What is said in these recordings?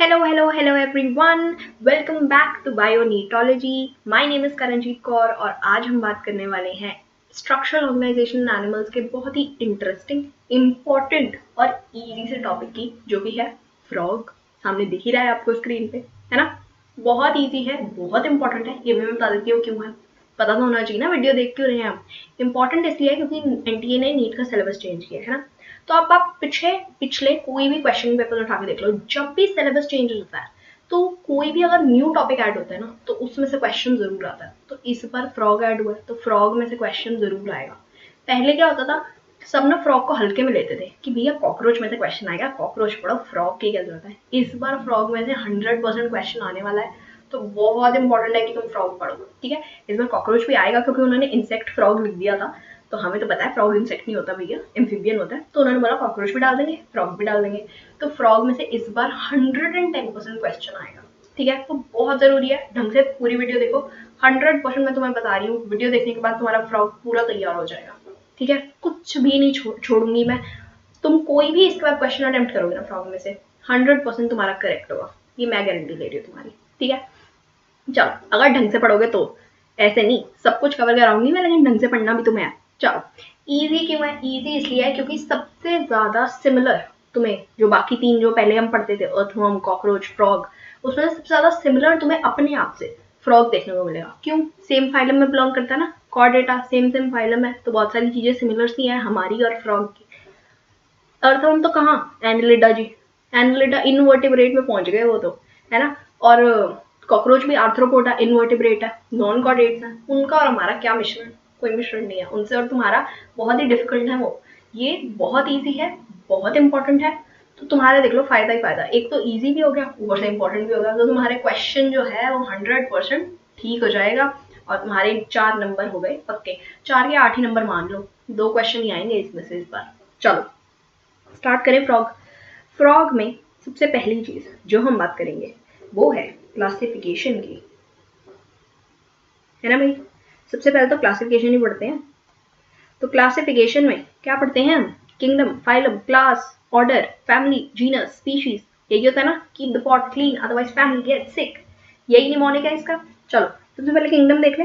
Hello everyone. Welcome back to Bionetology. My name is Karanjeet Kaur और आज हम बात करने वाले हैं स्ट्रक्चरल ऑर्गेनाइजेशन इन एनिमल्स के बहुत ही इंटरेस्टिंग, इम्पोर्टेंट और इजी से टॉपिक की, जो कि है फ्रॉग। सामने दिख ही रहा है आपको स्क्रीन पे, है ना। बहुत इजी है, बहुत इंपॉर्टेंट है, ये भी मैं बता देती हूँ क्यों है। पता तो होना चाहिए ना, वीडियो देख क्यों रहे हैं आप। इंपॉर्टेंट इसलिए है क्योंकि एनटीए ने नीट का सिलेबस चेंज किया है ना। तो अब आप पिछले कोई भी क्वेश्चन पेपर उठा के देख लो, जब भी सिलेबस चेंज होता है तो कोई भी अगर न्यू टॉपिक ऐड होता है ना, तो उसमें से क्वेश्चन जरूर आता है। तो इस बार फ्रॉग ऐड हुआ है तो फ्रॉग में से क्वेश्चन जरूर आएगा। पहले क्या होता था, सब ना फ्रॉग को हल्के में लेते थे कि भैया कॉकरोच में से क्वेश्चन आएगा, कॉकरोच पढ़ो, फ्रॉग की क्या जरूरत है। इस बार फ्रॉग में से 100% क्वेश्चन आने वाला है, तो बहुत इंपॉर्टेंट है कि तुम फ्रॉग पढ़ो, ठीक है। इस बार कॉकरोच भी आएगा क्योंकि उन्होंने इंसेक्ट फ्रॉग लिख दिया था, तो हमें तो पता है फ्रॉग इंसेक्ट नहीं होता भैया, एम्फीबियन होता है। तो उन्होंने बोला कॉकरोच भी डाल देंगे, फ्रॉग भी डाल देंगे। तो फ्रॉग में से इस बार 110% क्वेश्चन आएगा, ठीक है। तो बहुत जरूरी है, ढंग से पूरी वीडियो देखो। 100% मैं तुम्हें बता रही हूँ, वीडियो देखने के बाद तुम्हारा फ्रॉग पूरा तैयार हो जाएगा, ठीक है। कुछ भी नहीं छोड़ूंगी मैं। तुम कोई भी इसके बाद क्वेश्चन अटेम्प्ट करोगे ना फ्रॉग में से, 100% तुम्हारा करेक्ट होगा, ये मैं गारंटी ले रही हूँ तुम्हारी, ठीक है। चलो, अगर ढंग से पढ़ोगे तो, ऐसे नहीं सब कुछ कवर कराऊंगी मैं, लेकिन ढंग से पढ़ना भी तुम्हें है। चलो, इजी क्यों है? इजी इसलिए है क्योंकि सबसे ज्यादा सिमिलर तुम्हें, जो बाकी तीन जो पहले हम पढ़ते थे, अर्थवर्म, कॉकरोच, फ्रॉग, उसमें सबसे ज्यादा सिमिलर तुम्हें अपने आप से फ्रॉग देखने को मिलेगा। क्यों? सेम फाइलम में बिलोंग करता है ना, कॉर्डेटा सेम फाइलम है, तो बहुत सारी चीजें सिमिलर सी हैं हमारी और फ्रॉग की। अर्थवर्म तो कहाँ, एनिलिडा जी, एनिलिडा इनवर्टिब्रेट में पहुंच गए वो तो, है ना। और कॉकरोच भी आर्थ्रोपोडा इनवर्टिब्रेट है, नॉन कॉर्डेट्स है। उनका और हमारा क्या मिश्रण? कोई मिश्रण नहीं है, उनसे और तुम्हारा बहुत ही डिफिकल्ट है वो। ये बहुत इजी है, बहुत इंपॉर्टेंट है। तो तुम्हारे देख लो फायदा ही फायदा, एक तो इजी भी हो गया, ऊपर से इंपॉर्टेंट भी हो गया। तो तुम्हारे क्वेश्चन जो है वो 100% ठीक हो जाएगा और तुम्हारे 4 नंबर हो गए पक्के। 4 या 8 ही नंबर मान लो, 2 क्वेश्चन ही आएंगे इसमें से इस बार। चलो स्टार्ट करें फ्रॉग। फ्रॉग में सबसे पहली चीज जो हम बात करेंगे वो है क्लासिफिकेशन की, है ना भाई। सबसे पहले तो क्लासिफिकेशन ही पढ़ते हैं। तो क्लासिफिकेशन में क्या पढ़ते हैं हम? Kingdom, phylum, class, order, family, genus, species. यही होता है ना, keep the pot clean otherwise family get sick. यही निमोनिक है इसका। चलो सबसे पहले किंगडम देख ले।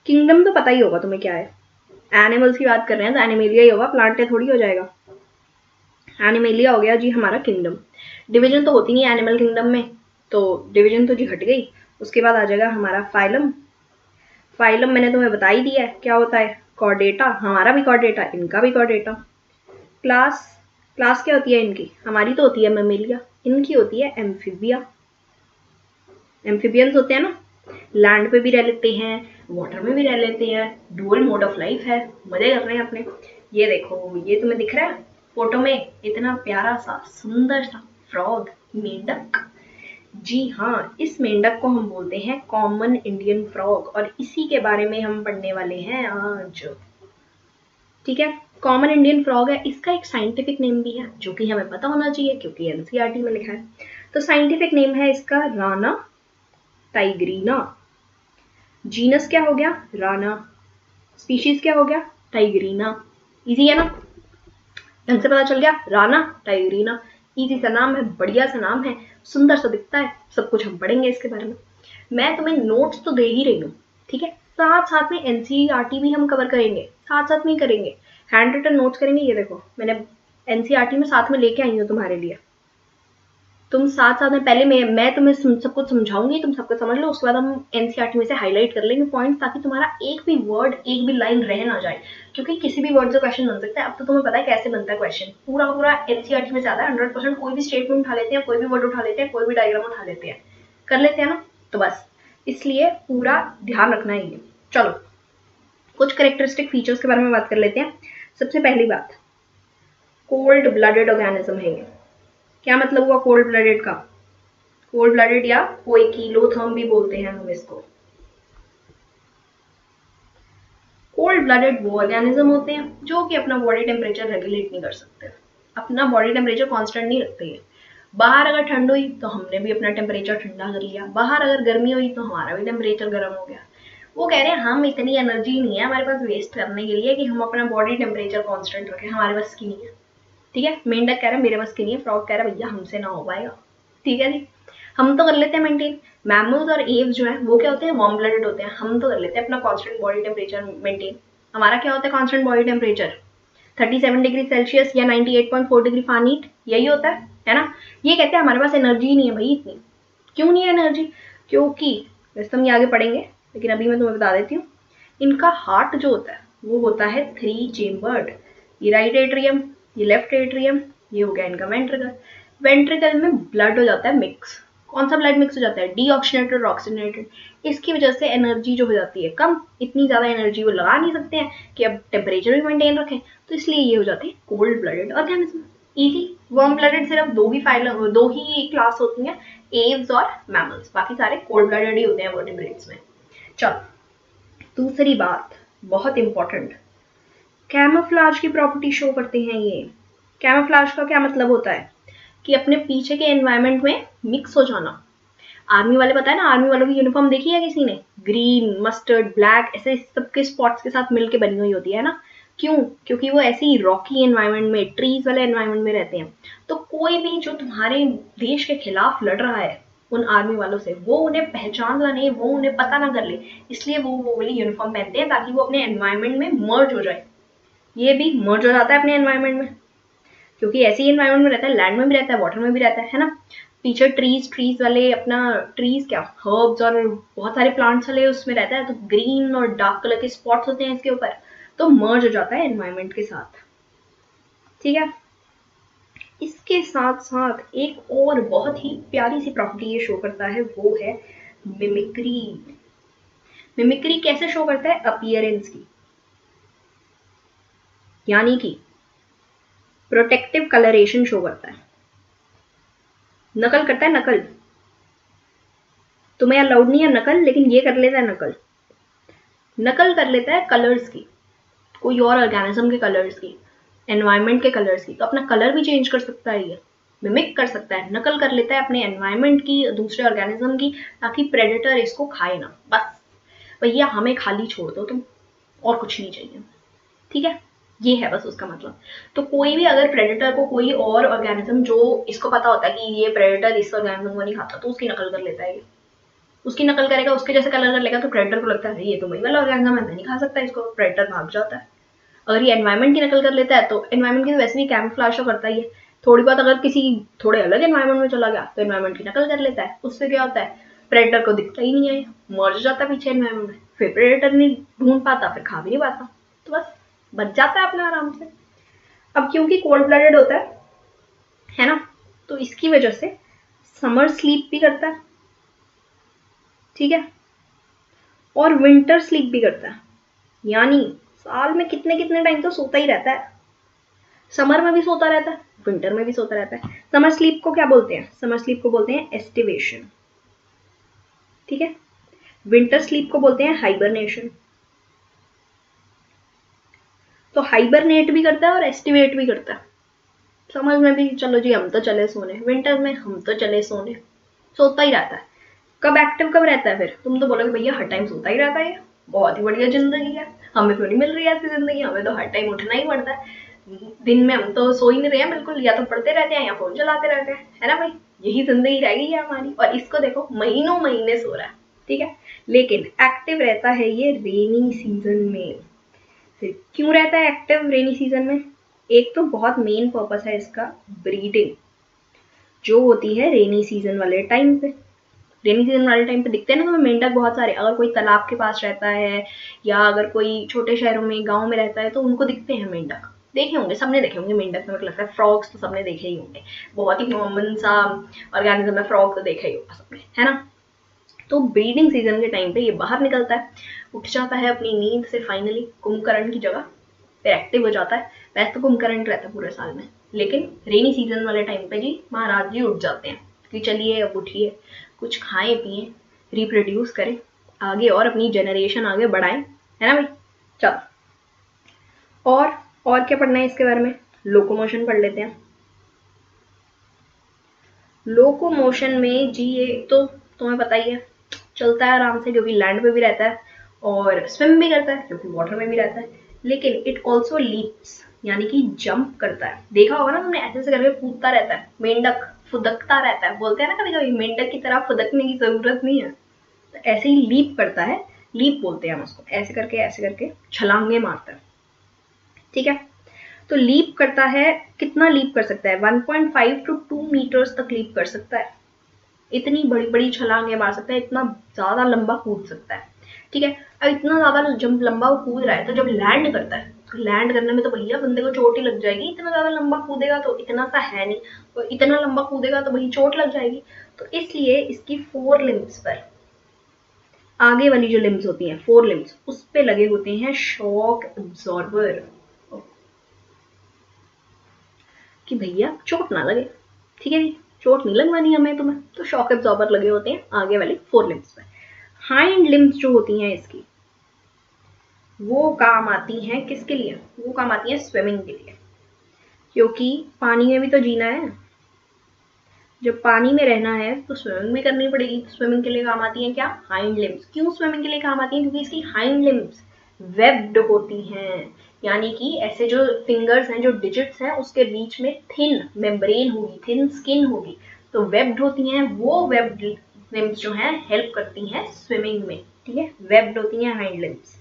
किंगडम तो पता ही होगा तुम्हें क्या है। एनिमल्स की बात कर रहे हैं तो एनिमेलिया ही होगा, प्लांट थोड़ी हो जाएगा। एनिमेलिया हो गया जी हमारा किंगडम। डिवीजन तो होती नहीं है एनिमल किंगडम में, तो डिवीजन तो जी हट गई। उसके बाद आ जाएगा हमारा फाइलम। फाइलम मैंने तुम्हें बता ही दिया है क्या होता है, कॉर्डेटा, हमारा भी कॉर्डेटा, इनका भी कॉर्डेटा। क्लास, क्लास क्या होती है इनकी? हमारी तो होती है मेमेलिया, इनकी होती है एम्फीबिया। एम्फीबियंस होते हैं ना, लैंड पे भी रह लेते हैं, वाटर में भी रह लेते हैं, डुअल मोड ऑफ लाइफ है, मजे कर रहे हैं अपने। ये देखो, ये तुम्हें दिख रहा है फोटो में, इतना प्यारा सा सुंदर सा फ्रॉग, मेंढक। जी हाँ, इस मेंढक को हम बोलते हैं कॉमन इंडियन फ्रॉग, और इसी के बारे में हम पढ़ने वाले हैं आज, ठीक है। कॉमन इंडियन फ्रॉग है, इसका एक साइंटिफिक नेम भी है जो कि हमें पता होना चाहिए क्योंकि एनसीईआरटी में लिखा है। तो साइंटिफिक नेम है इसका राना टाइग्रीना। जीनस क्या हो गया? राना। स्पीशीज क्या हो गया? टाइग्रीना। इजी है ना, ढंग से पता चल गया, राना टाइग्रीना। इजी सा नाम है, बढ़िया सा नाम है, सुंदर सा दिखता है, सब कुछ हम पढ़ेंगे इसके बारे में। मैं तुम्हें नोट्स तो दे ही रही हूँ, ठीक है। साथ साथ में एनसीईआरटी भी हम कवर करेंगे, साथ साथ में ही करेंगे, हैंड रिटन नोट्स करेंगे। ये देखो मैंने एनसीईआरटी में साथ में लेके आई हूँ तुम्हारे लिए। तुम साथ साथ में पहले मैं तुम्हें सब कुछ समझाऊंगी, तुम सबको समझ लो, उसके बाद हम एनसीईआरटी में से हाईलाइट कर लेंगे पॉइंट, ताकि तुम्हारा एक भी वर्ड, एक भी लाइन रह ना जाए, क्योंकि किसी भी वर्ड से क्वेश्चन बन सकता है। अब तो तुम्हें पता है कैसे बनता है क्वेश्चन, पूरा पूरा एनसीईआरटी में से आता है 100%। कोई भी स्टेटमेंट उठा लेते हैं, कोई भी वर्ड उठा लेते हैं, कोई भी डायग्राम उठा लेते हैं, कर लेते हैं ना। तो बस इसलिए पूरा ध्यान रखना है। चलो कुछ करेक्टरिस्टिक फीचर्स के बारे में बात कर लेते हैं। सबसे पहली बात, कोल्ड ब्लडेड ऑर्गेनिज्म है ये। क्या मतलब हुआ कोल्ड ब्लडेड का? कोल्ड ब्लडेड या कोइकिलोथर्म भी बोलते हैं हम इसको। कोल्ड ब्लडेड वो ऑर्गेनिज्म होते हैं जो कि अपना बॉडी टेम्परेचर रेगुलेट नहीं कर सकते, अपना बॉडी टेम्परेचर कांस्टेंट नहीं रखते हैं। बाहर अगर ठंड हुई तो हमने भी अपना टेम्परेचर ठंडा कर लिया, बाहर अगर गर्मी हुई तो हमारा भी टेम्परेचर गर्म हो गया। वो कह रहे हैं हम इतनी एनर्जी नहीं है हमारे पास वेस्ट करने के लिए कि हम अपना बॉडी टेम्परेचर कांस्टेंट रखें, हमारे बस की नहीं है, ठीक है। मेंढक कह रहा है मेरे बस की नहीं है, फ्रॉग कह रहा है भैया हमसे ना हो पाएगा, ठीक है जी, हम तो कर लेते हैं मेंटेन। मैमल्स और एव्स जो है वो क्या होते हैं, वार्म ब्लडेड होते हैं। हम तो कर लेते हैं अपना कांस्टेंट बॉडी टेम्परेचर मेंटेन। हमारा क्या होता है constant body temperature, 37 degree Celsius या 98.4 डिग्री फारेनहीट, यही होता है ना। ये कहते हैं हमारे पास एनर्जी नहीं है भाई इतनी। क्यों नहीं है एनर्जी, क्योंकि वैसे हम ये आगे पढ़ेंगे, लेकिन अभी मैं तुम्हें बता देती हूँ। इनका हार्ट जो होता है वो होता है 3 चेम्बर्ड। ये राइट एट्रियम, ये लेफ्ट एट्रियम, ये हो गया इनका वेंट्रिकल। वेंट्रिकल में ब्लड हो जाता है मिक्स। कौन सा ब्लड मिक्स हो जाता है, डीऑक्सीजनेटेड और ऑक्सीजनेटेड। इसकी वजह से एनर्जी जो हो जाती है कम, इतनी ज्यादा एनर्जी वो लगा नहीं सकते हैं कि अब टेम्परेचर भी मेंटेन रखें, तो इसलिए ये हो जाते हैं cold blooded organism. Easy. Warm blooded सिर्फ दो ही क्लास होती हैं, एव्स और मैमल्स, बाकी सारे कोल्ड ब्लडेड ही होते हैं वर्टिब्रेट्स में। चलो दूसरी बात, बहुत इंपॉर्टेंट, कैमोफ्लाज की प्रॉपर्टी शो करते हैं ये। कैमोफ्लाज का क्या मतलब होता है कि अपने पीछे के एनवायरनमेंट में मिक्स हो जाना। आर्मी वाले, पता है ना, आर्मी वालों की यूनिफॉर्म देखी है किसी ने, ग्रीन मस्टर्ड ब्लैक ऐसे सबके स्पॉट्स के साथ मिलके बनी हुई होती है ना। क्यों, क्योंकि वो ऐसे ही रॉकी एनवायरनमेंट में, ट्रीज वाले एनवायरनमेंट में रहते हैं। तो कोई भी जो तुम्हारे देश के खिलाफ लड़ रहा है उन आर्मी वालों से, वो उन्हें पहचान नहीं, वो उन्हें पता ना कर ले, इसलिए वो वाली यूनिफॉर्म पहनते हैं ताकि वो अपने एनवायरनमेंट में मर्ज हो जाए। ये भी मर्ज हो जाता है अपने एनवायरनमेंट में, क्योंकि ऐसे ही एनवायरनमेंट में रहता है, लैंड में भी रहता है, वाटर में भी रहता है ना। पीछे ट्रीज वाले अपना, ट्रीज क्या, हर्ब्स और बहुत सारे प्लांट्स वाले उसमें रहता है, तो ग्रीन और डार्क कलर के स्पॉट्स होते हैं इसके ऊपर, तो मर्ज हो जाता है एनवायरनमेंट के साथ। ठीक है, इसके साथ साथ एक और बहुत ही प्यारी सी प्रॉपर्टी ये शो करता है, वो है मिमिक्री। मिमिक्री कैसे शो करता है, अपीयरेंस की, यानी कि प्रोटेक्टिव कलरेशन शो करता है, नकल करता है, नकल। तुम्हें अलाउड नहीं है नकल, लेकिन ये कर लेता है नकल। नकल कर लेता है कलर्स की, कोई और ऑर्गेनिज्म के कलर्स की, एनवायरनमेंट के कलर्स की, तो अपना कलर भी चेंज कर सकता है ये, मिमिक कर सकता है, नकल कर लेता है अपने एनवायरनमेंट की, दूसरे ऑर्गेनिज्म की, ताकि प्रेडेटर इसको खाए ना। बस भैया हमें खाली छोड़ दो तुम, और कुछ नहीं चाहिए। ठीक है, ये है बस उसका मतलब। तो कोई भी अगर प्रेडेटर को कोई और ऑर्गेनिज्म, जो इसको पता होता है कि ये प्रेडेटर इस ऑर्गेनिज्म को नहीं खाता, तो उसकी नकल कर लेता है ये। उसकी नकल करेगा, उसके जैसे कलर कर लेगा, तो प्रेडेटर को लगता है ये तो वही वाला ऑर्गेनिज्म है, मैं नहीं खा सकता इसको, प्रेडेटर भाग जाता है। अगर ये एनवायरनमेंट की नकल कर लेता है, तो एनवायरनमेंट की वैसे भी कैमोफ्लेज तो करता ही है, थोड़ी बहुत अगर किसी थोड़े अलग एनवायरनमेंट में चला गया तो एनवायरनमेंट की नकल कर लेता है, उससे क्या होता है, प्रेडेटर को दिखता ही नहीं है, मर जाता है पीछे एनवायरनमेंट में, फिर प्रेडेटर नहीं ढूंढ पाता, फिर खा भी नहीं पाता, तो बस बच जाता है अपना आराम से। अब क्योंकि कोल्ड ब्लडेड होता है ना, तो इसकी वजह से समर स्लीप भी करता है, ठीक है, और विंटर स्लीप भी करता है, यानी साल में कितने कितने टाइम तो सोता ही रहता है। समर में भी सोता रहता है, विंटर में भी सोता रहता है। समर स्लीप को क्या बोलते हैं, समर स्लीप को बोलते हैं एस्टिवेशन, ठीक है। विंटर स्लीप को बोलते हैं हाइबरनेशन। तो हाइबरनेट भी करता है और एस्टिवेट भी करता है। समर में भी चलो जी हम तो चले सोने, विंटर में हम तो चले सोने, सोता ही रहता है। कब एक्टिव कब रहता है, फिर तुम तो बोलोगे भैया हर टाइम सोता ही रहता है, बहुत ही बढ़िया जिंदगी है, हमें क्यों नहीं मिल रही है ऐसी जिंदगी, हमें तो हर टाइम उठना ही पड़ता है, दिन में हम तो सो ही नहीं रहे हैं बिल्कुल, या तो पढ़ते रहते हैं या फोन चलाते रहते हैं, है ना भाई, यही जिंदगी रह गई है हमारी। और इसको देखो महीनों महीने सो रहा है, ठीक है, लेकिन एक्टिव रहता है ये रेनी सीजन में। फिर क्यों रहता है एक्टिव रेनी सीजन में, एक तो बहुत मेन पर्पस है इसका, ब्रीडिंग जो होती है रेनी सीजन वाले टाइम पे। रेनी सीजन वाले टाइम पे दिखते हैं ना तुम्हें मेंढक बहुत सारे, अगर कोई तालाब के पास रहता है या अगर कोई छोटे शहरों में गांव में रहता है तो उनको दिखते हैं मेंढक, देखे होंगे, सबने देखे होंगे मेंढक, मेरे को लगता है फ्रॉग्स तो सबने देखे ही होंगे, बहुत ही कॉमन सा ऑर्गेनिज्म है फ्रॉग, तो देखा ही होगा सबने, है ना। तो ब्रीडिंग सीजन के टाइम पे ये बाहर निकलता है, उठ जाता है अपनी नींद से फाइनली कुंभकर्ण की जगह, फिर एक्टिव हो जाता है। वैसे तो कुंभकर्ण रहता है पूरे साल में, लेकिन रेनी सीजन वाले टाइम पे जी महाराज जी उठ जाते हैं कि चलिए अब उठिए, कुछ खाएं पिए, रिप्रोड्यूस करें आगे और अपनी जनरेशन आगे बढ़ाएं, है ना भाई। चलो और क्या पढ़ना है इसके बारे में, लोकोमोशन पढ़ लेते हैं। लोकोमोशन में जी ये तो तुम्हें पता ही है, चलता है आराम से क्योंकि लैंड पे भी रहता है, और स्विम भी करता है क्योंकि वाटर में भी रहता है, लेकिन इट ऑल्सो लीप्स यानी कि जंप करता है। देखा होगा ना तुमने, ऐसे ऐसे करके कूदता रहता है मेंढक, फुदकता रहता है, बोलते हैं ना कभी कभी मेंढक की तरह फुदकने की जरूरत नहीं है, तो ऐसे ही लीप करता है, लीप बोलते हैं हम उसको, ऐसे करके छलांगे मारता है, ठीक है। तो लीप करता है, कितना लीप कर सकता है, 1.5 to 2 मीटर्स तक लीप कर सकता है, इतनी बड़ी बड़ी छलांगे मार सकता है, इतना ज्यादा लंबा कूद सकता है, ठीक है। अब इतना ज्यादा जब लंबा वो कूद रहा है, तो जब लैंड करता है, तो लैंड करने में तो भैया बंदे को चोट ही लग जाएगी, इतना ज्यादा लंबा कूदेगा तो, इतना सा है नहीं, तो इतना लंबा कूदेगा तो वही चोट लग जाएगी। तो इसलिए इसकी 4 लिम्स पर, आगे वाली जो लिम्स होती हैं 4 लिम्स, उस पे लगे होते हैं शॉक एब्जॉर्बर, कि भैया चोट ना लगे, ठीक है जी, चोट नहीं लगवानी हमें तुम्हें, तो शॉक एब्जॉर्बर लगे होते हैं आगे वाली 4 लिम्स पर। हाइंड लिम्स जो होती हैं इसकी, वो काम आती हैं किसके लिए, वो काम आती हैं स्विमिंग के लिए, क्योंकि पानी में भी तो जीना है, जब पानी में रहना है तो स्विमिंग भी करनी पड़ेगी, तो स्विमिंग के लिए काम आती है क्या, हाइंड लिम्स। क्यों स्विमिंग के लिए काम आती है, क्योंकि इसकी हाइंड लिम्स वेब्ड होती हैं, यानी कि ऐसे जो फिंगर्स हैं, जो डिजिट्स हैं, उसके बीच में थिन मेम्ब्रेन होगी, थिन स्किन होगी, तो वेब्ड होती हैं, वो वेब्ड लिम्स जो हैं हेल्प करती हैं स्विमिंग में, ठीक है, वेब्ड होती हैं हाइंड लिम्स।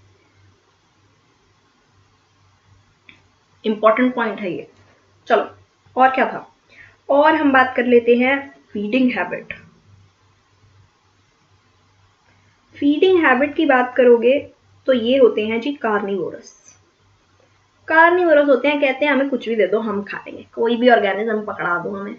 इंपॉर्टेंट पॉइंट है ये। चलो और क्या था, और हम बात कर लेते हैं फीडिंग हैबिट। फीडिंग हैबिट की बात करोगे तो ये होते हैं जी कार्निवोरस। कार्निवोरस होते हैं, कहते हैं हमें कुछ भी दे दो हम खा लेंगे, कोई भी ऑर्गेनिज्म पकड़ा दो हमें,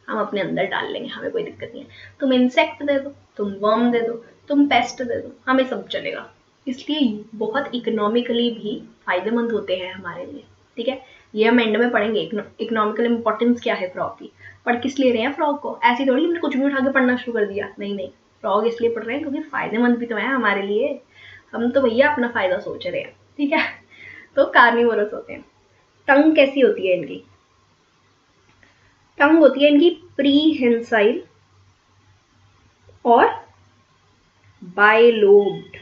हम अपने अंदर डाल लेंगे, हमें कोई दिक्कत नहीं है, तुम इंसेक्ट दे दो, तुम वर्म दे दो, तुम पेस्ट दे दो, हमें सब चलेगा। इसलिए बहुत इकोनॉमिकली भी फायदेमंद होते हैं हमारे लिए, ठीक है। ये हम एंड में पढ़ेंगे इकोनॉमिकल इंपॉर्टेंस क्या है फ्रॉग की। पढ़ किस लिए रहे हैं फ्रॉग को, ऐसी थोड़ी हमने कुछ भी उठा के पढ़ना शुरू कर दिया, नहीं नहीं, फ्रॉग इसलिए पढ़ रहे हैं क्योंकि फायदेमंद भी तो है हमारे लिए, हम तो भैया अपना फायदा सोच रहे हैं, ठीक है। तो कार्निवोरस होते हैं। टंग कैसी होती है इनकी, टंग होती है इनकी प्रीहेंसाइल और बायलोब्ड।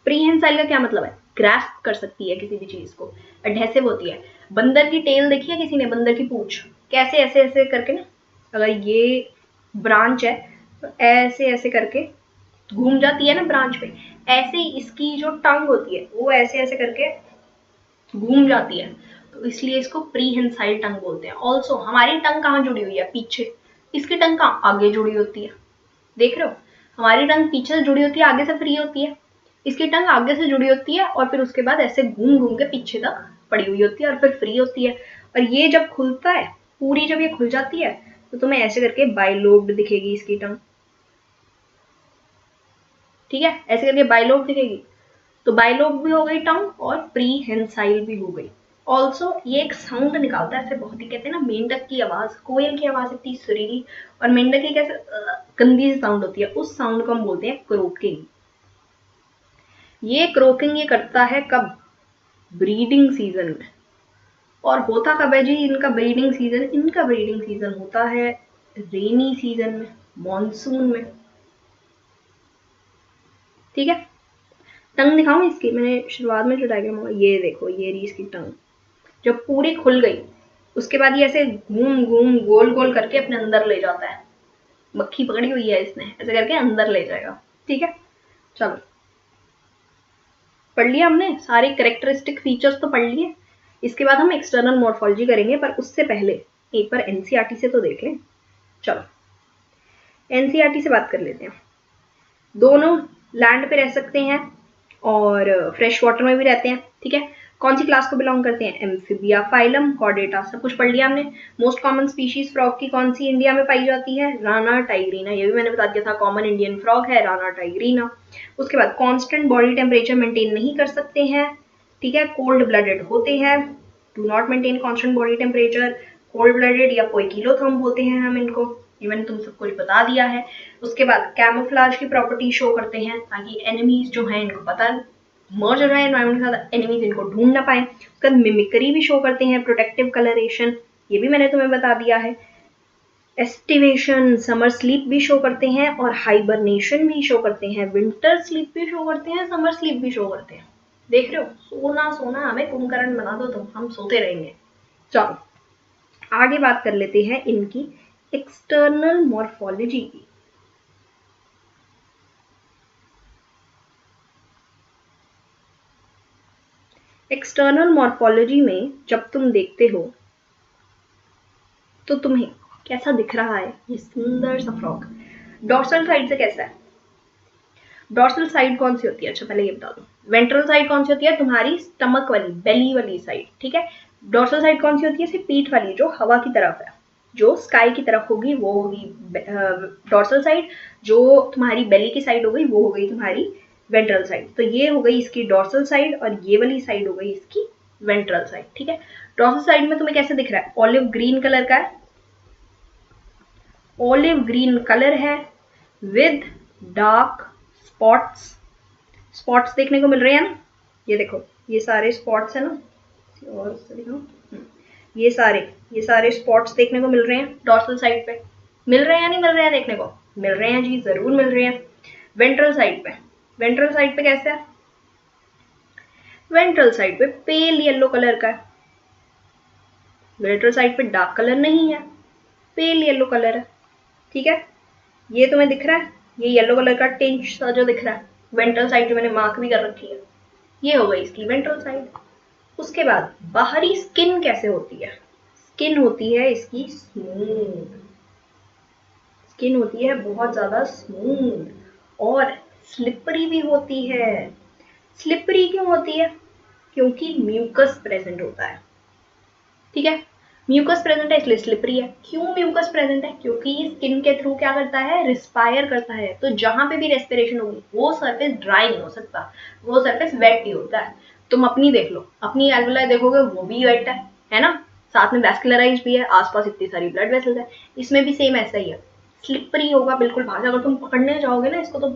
प्रीहेंसाइल का क्या मतलब है, ग्रास्प कर सकती है किसी भी चीज को, एडहेसिव होती है। बंदर की टेल देखी है किसी ने, बंदर की पूंछ कैसे ऐसे ऐसे करके ना, अगर ये ब्रांच है तो ऐसे ऐसे करके घूम जाती है ना ब्रांच पे, ऐसे ही इसकी जो टंग होती है वो ऐसे ऐसे करके घूम जाती है, तो इसलिए इसको प्रीहेंसाइल टंग बोलते हैं। ऑल्सो हमारी टंग कहाँ जुड़ी हुई है, पीछे, इसकी टंग कहाँ, आगे जुड़ी होती है, देख रहे हो, हमारी टंग पीछे से जुड़ी होती है, आगे से फ्री होती है, इसकी टंग आगे से जुड़ी होती है और फिर उसके बाद ऐसे घूम घूम के पीछे तक पड़ी हुई होती है और फिर फ्री होती है। और ये जब खुलता है, पूरी जब ये खुल जाती है, तो तुम्हें ऐसे करके बाइलोब्ड दिखेगी इसकी टंग, ठीक है, ऐसे करके बाइलोब्ड दिखेगी। तो बाइलोब भी हो गई टंग और प्रीहेंसाइल भी हो गई। ऑल्सो ये एक साउंड निकालता है ऐसे, बहुत ही कहते हैं ना मेंढक की आवाज, कोयल की आवाज इतनी सुरीली, और मेंढक की कैसे गंदी सी साउंड होती है, उस साउंड को हम बोलते हैं क्रोकिंग। ये क्रोकिंग ये करता है कब, ब्रीडिंग सीजन में। और होता कब है जी इनका ब्रीडिंग सीजन, इनका ब्रीडिंग सीजन होता है रेनी सीजन में, मॉनसून में, ठीक है। टंग दिखाऊं इसकी, मैंने शुरुआत में जो डायग्राम होगा, ये देखो ये रही इसकी टंग, जब पूरी खुल गई उसके बाद ये ऐसे घूम घूम गोल गोल करके अपने अंदर ले जाता है, मक्खी पकड़ी हुई है इसने, ऐसे करके अंदर ले जाएगा, ठीक है। चलो पढ़ लिया हमने सारे करेक्टरिस्टिक फीचर्स तो पढ़ लिए, इसके बाद हम एक्सटर्नल मॉर्फोलॉजी करेंगे, पर उससे पहले एक बार एनसीईआरटी से तो देख लें। चलो एनसीईआरटी से बात कर लेते हैं। दोनों लैंड पे रह सकते हैं और फ्रेश वाटर में भी रहते हैं, ठीक है। कौन सी क्लास को बिलोंग करते हैं, एम्फिबिया फाइलम कॉर्डेटा, सब कुछ पढ़ लिया हमने। मोस्ट कॉमन स्पीशीज फ्रॉग की कौन सी इंडिया में पाई जाती है, राना टाइग्रीना, ये भी मैंने बता दिया था, कॉमन इंडियन फ्रॉग है राना टाइग्रीना। उसके बाद कांस्टेंट बॉडी टेम्परेचर मेंटेन नहीं कर सकते हैं, ठीक है, कोल्ड ब्लडेड होते हैं, do not maintain constant body temperature, cold blooded या पोइकिलोथर्म बोलते हैं हम इनको, ये मैंने तुम सब कुछ बता दिया है। उसके बाद कैमोफ्लाज की प्रॉपर्टी शो करते हैं, ताकि एनिमीज जो हैं इनको पता मर्ज हो जाए एनवायरमेंट के साथ, एनिमीज इनको ढूंढ ना पाए। उसके बाद मिमिक्री भी शो करते हैं, प्रोटेक्टिव कलरेशन, ये भी मैंने तुम्हें बता दिया है। एस्टिवेशन, समर स्लीप भी शो करते हैं और हाइबरनेशन भी शो करते हैं, विंटर स्लीप भी शो करते हैं, समर स्लीप भी शो करते हैं। देख रहे हो, सोना सोना हमें कुंभकर्ण बना दो तुम, हम सोते रहेंगे। चलो आगे बात कर लेते हैं इनकी एक्सटर्नल मॉर्फोलॉजी की। एक्सटर्नल मॉर्फोलॉजी में जब तुम देखते हो तो तुम्हें कैसा दिख रहा है ये सुंदर सा फ्रॉग? डॉर्सल साइड से कैसा है? डॉर्सल साइड कौन सी होती है? अच्छा पहले ये बता दो, वेंट्रल साइड कौन सी होती है? तुम्हारी स्टमक वाली, बेली वाली साइड, ठीक है। डॉर्सल साइड कौन सी होती है? सिर्फ पीठ वाली, जो हवा की तरफ है, जो स्काई की तरफ होगी, वो होगी डॉर्सल साइड। जो तुम्हारी बेली की साइड हो गई वो हो गई तुम्हारी वेंट्रल साइड। तो ये हो गई इसकी डॉर्सल साइड और ये वाली साइड हो गई इसकी वेंट्रल साइड, ठीक है। डॉर्सल साइड में तुम्हें कैसे दिख रहा है? ऑलिव ग्रीन कलर का है, ऑलिव ग्रीन कलर है विद डार्क स्पॉट्स। स्पॉट्स देखने को मिल रहे हैं ना, ये देखो, ये सारे स्पॉट्स है ना, और उससे दिखाओ, ये सारे स्पॉट्स देखने को मिल रहे हैं डॉर्सल साइड पे। मिल रहे हैं या नहीं मिल रहे हैं? देखने को मिल रहे हैं जी, जरूर मिल रहे हैं। वेंट्रल साइड पे, वेंट्रल साइड पे कैसे है? वेंट्रल साइड पे पेल येलो कलर का है। वेंट्रल साइड पे डार्क कलर नहीं है, पेल येलो कलर है, ठीक है। ये तुम्हें दिख रहा है, ये येलो कलर का टिंच सा जो दिख रहा है, वेंट्रल साइड जो मैंने मार्क भी कर रखी है, ये हो गई इसकी वेंट्रल साइड। उसके बाद बाहरी स्किन कैसे होती है? स्किन होती है इसकी स्मूथ, स्किन होती है बहुत ज्यादा स्मूथ और स्लिपरी भी होती है। स्लिपरी क्यों होती है? क्योंकि म्यूकस प्रेजेंट होता है, ठीक है। म्यूकस प्रेजेंट है इसलिए स्लिपरी है। क्यों म्यूकस प्रेजेंट है? क्योंकि ये स्किन के थ्रू क्या करता है? रिस्पायर करता है। तो जहां पे भी रेस्पिरेशन होगी वो सरफेस ड्राई नहीं हो सकता, वो सरफेस वेट ही होता है। तुम अपनी देख लो, अपनी एल्वेलाई देखोगे वो भी वेट है ना, साथ में वैस्कुलराइज भी है, आसपास इतनी सारी ब्लड वेसल्स है। इसमें भी सेम ऐसा ही है, स्लिपरी होगा बिल्कुल। बाहर अगर तुम पकड़ने जाओगे ना इसको तो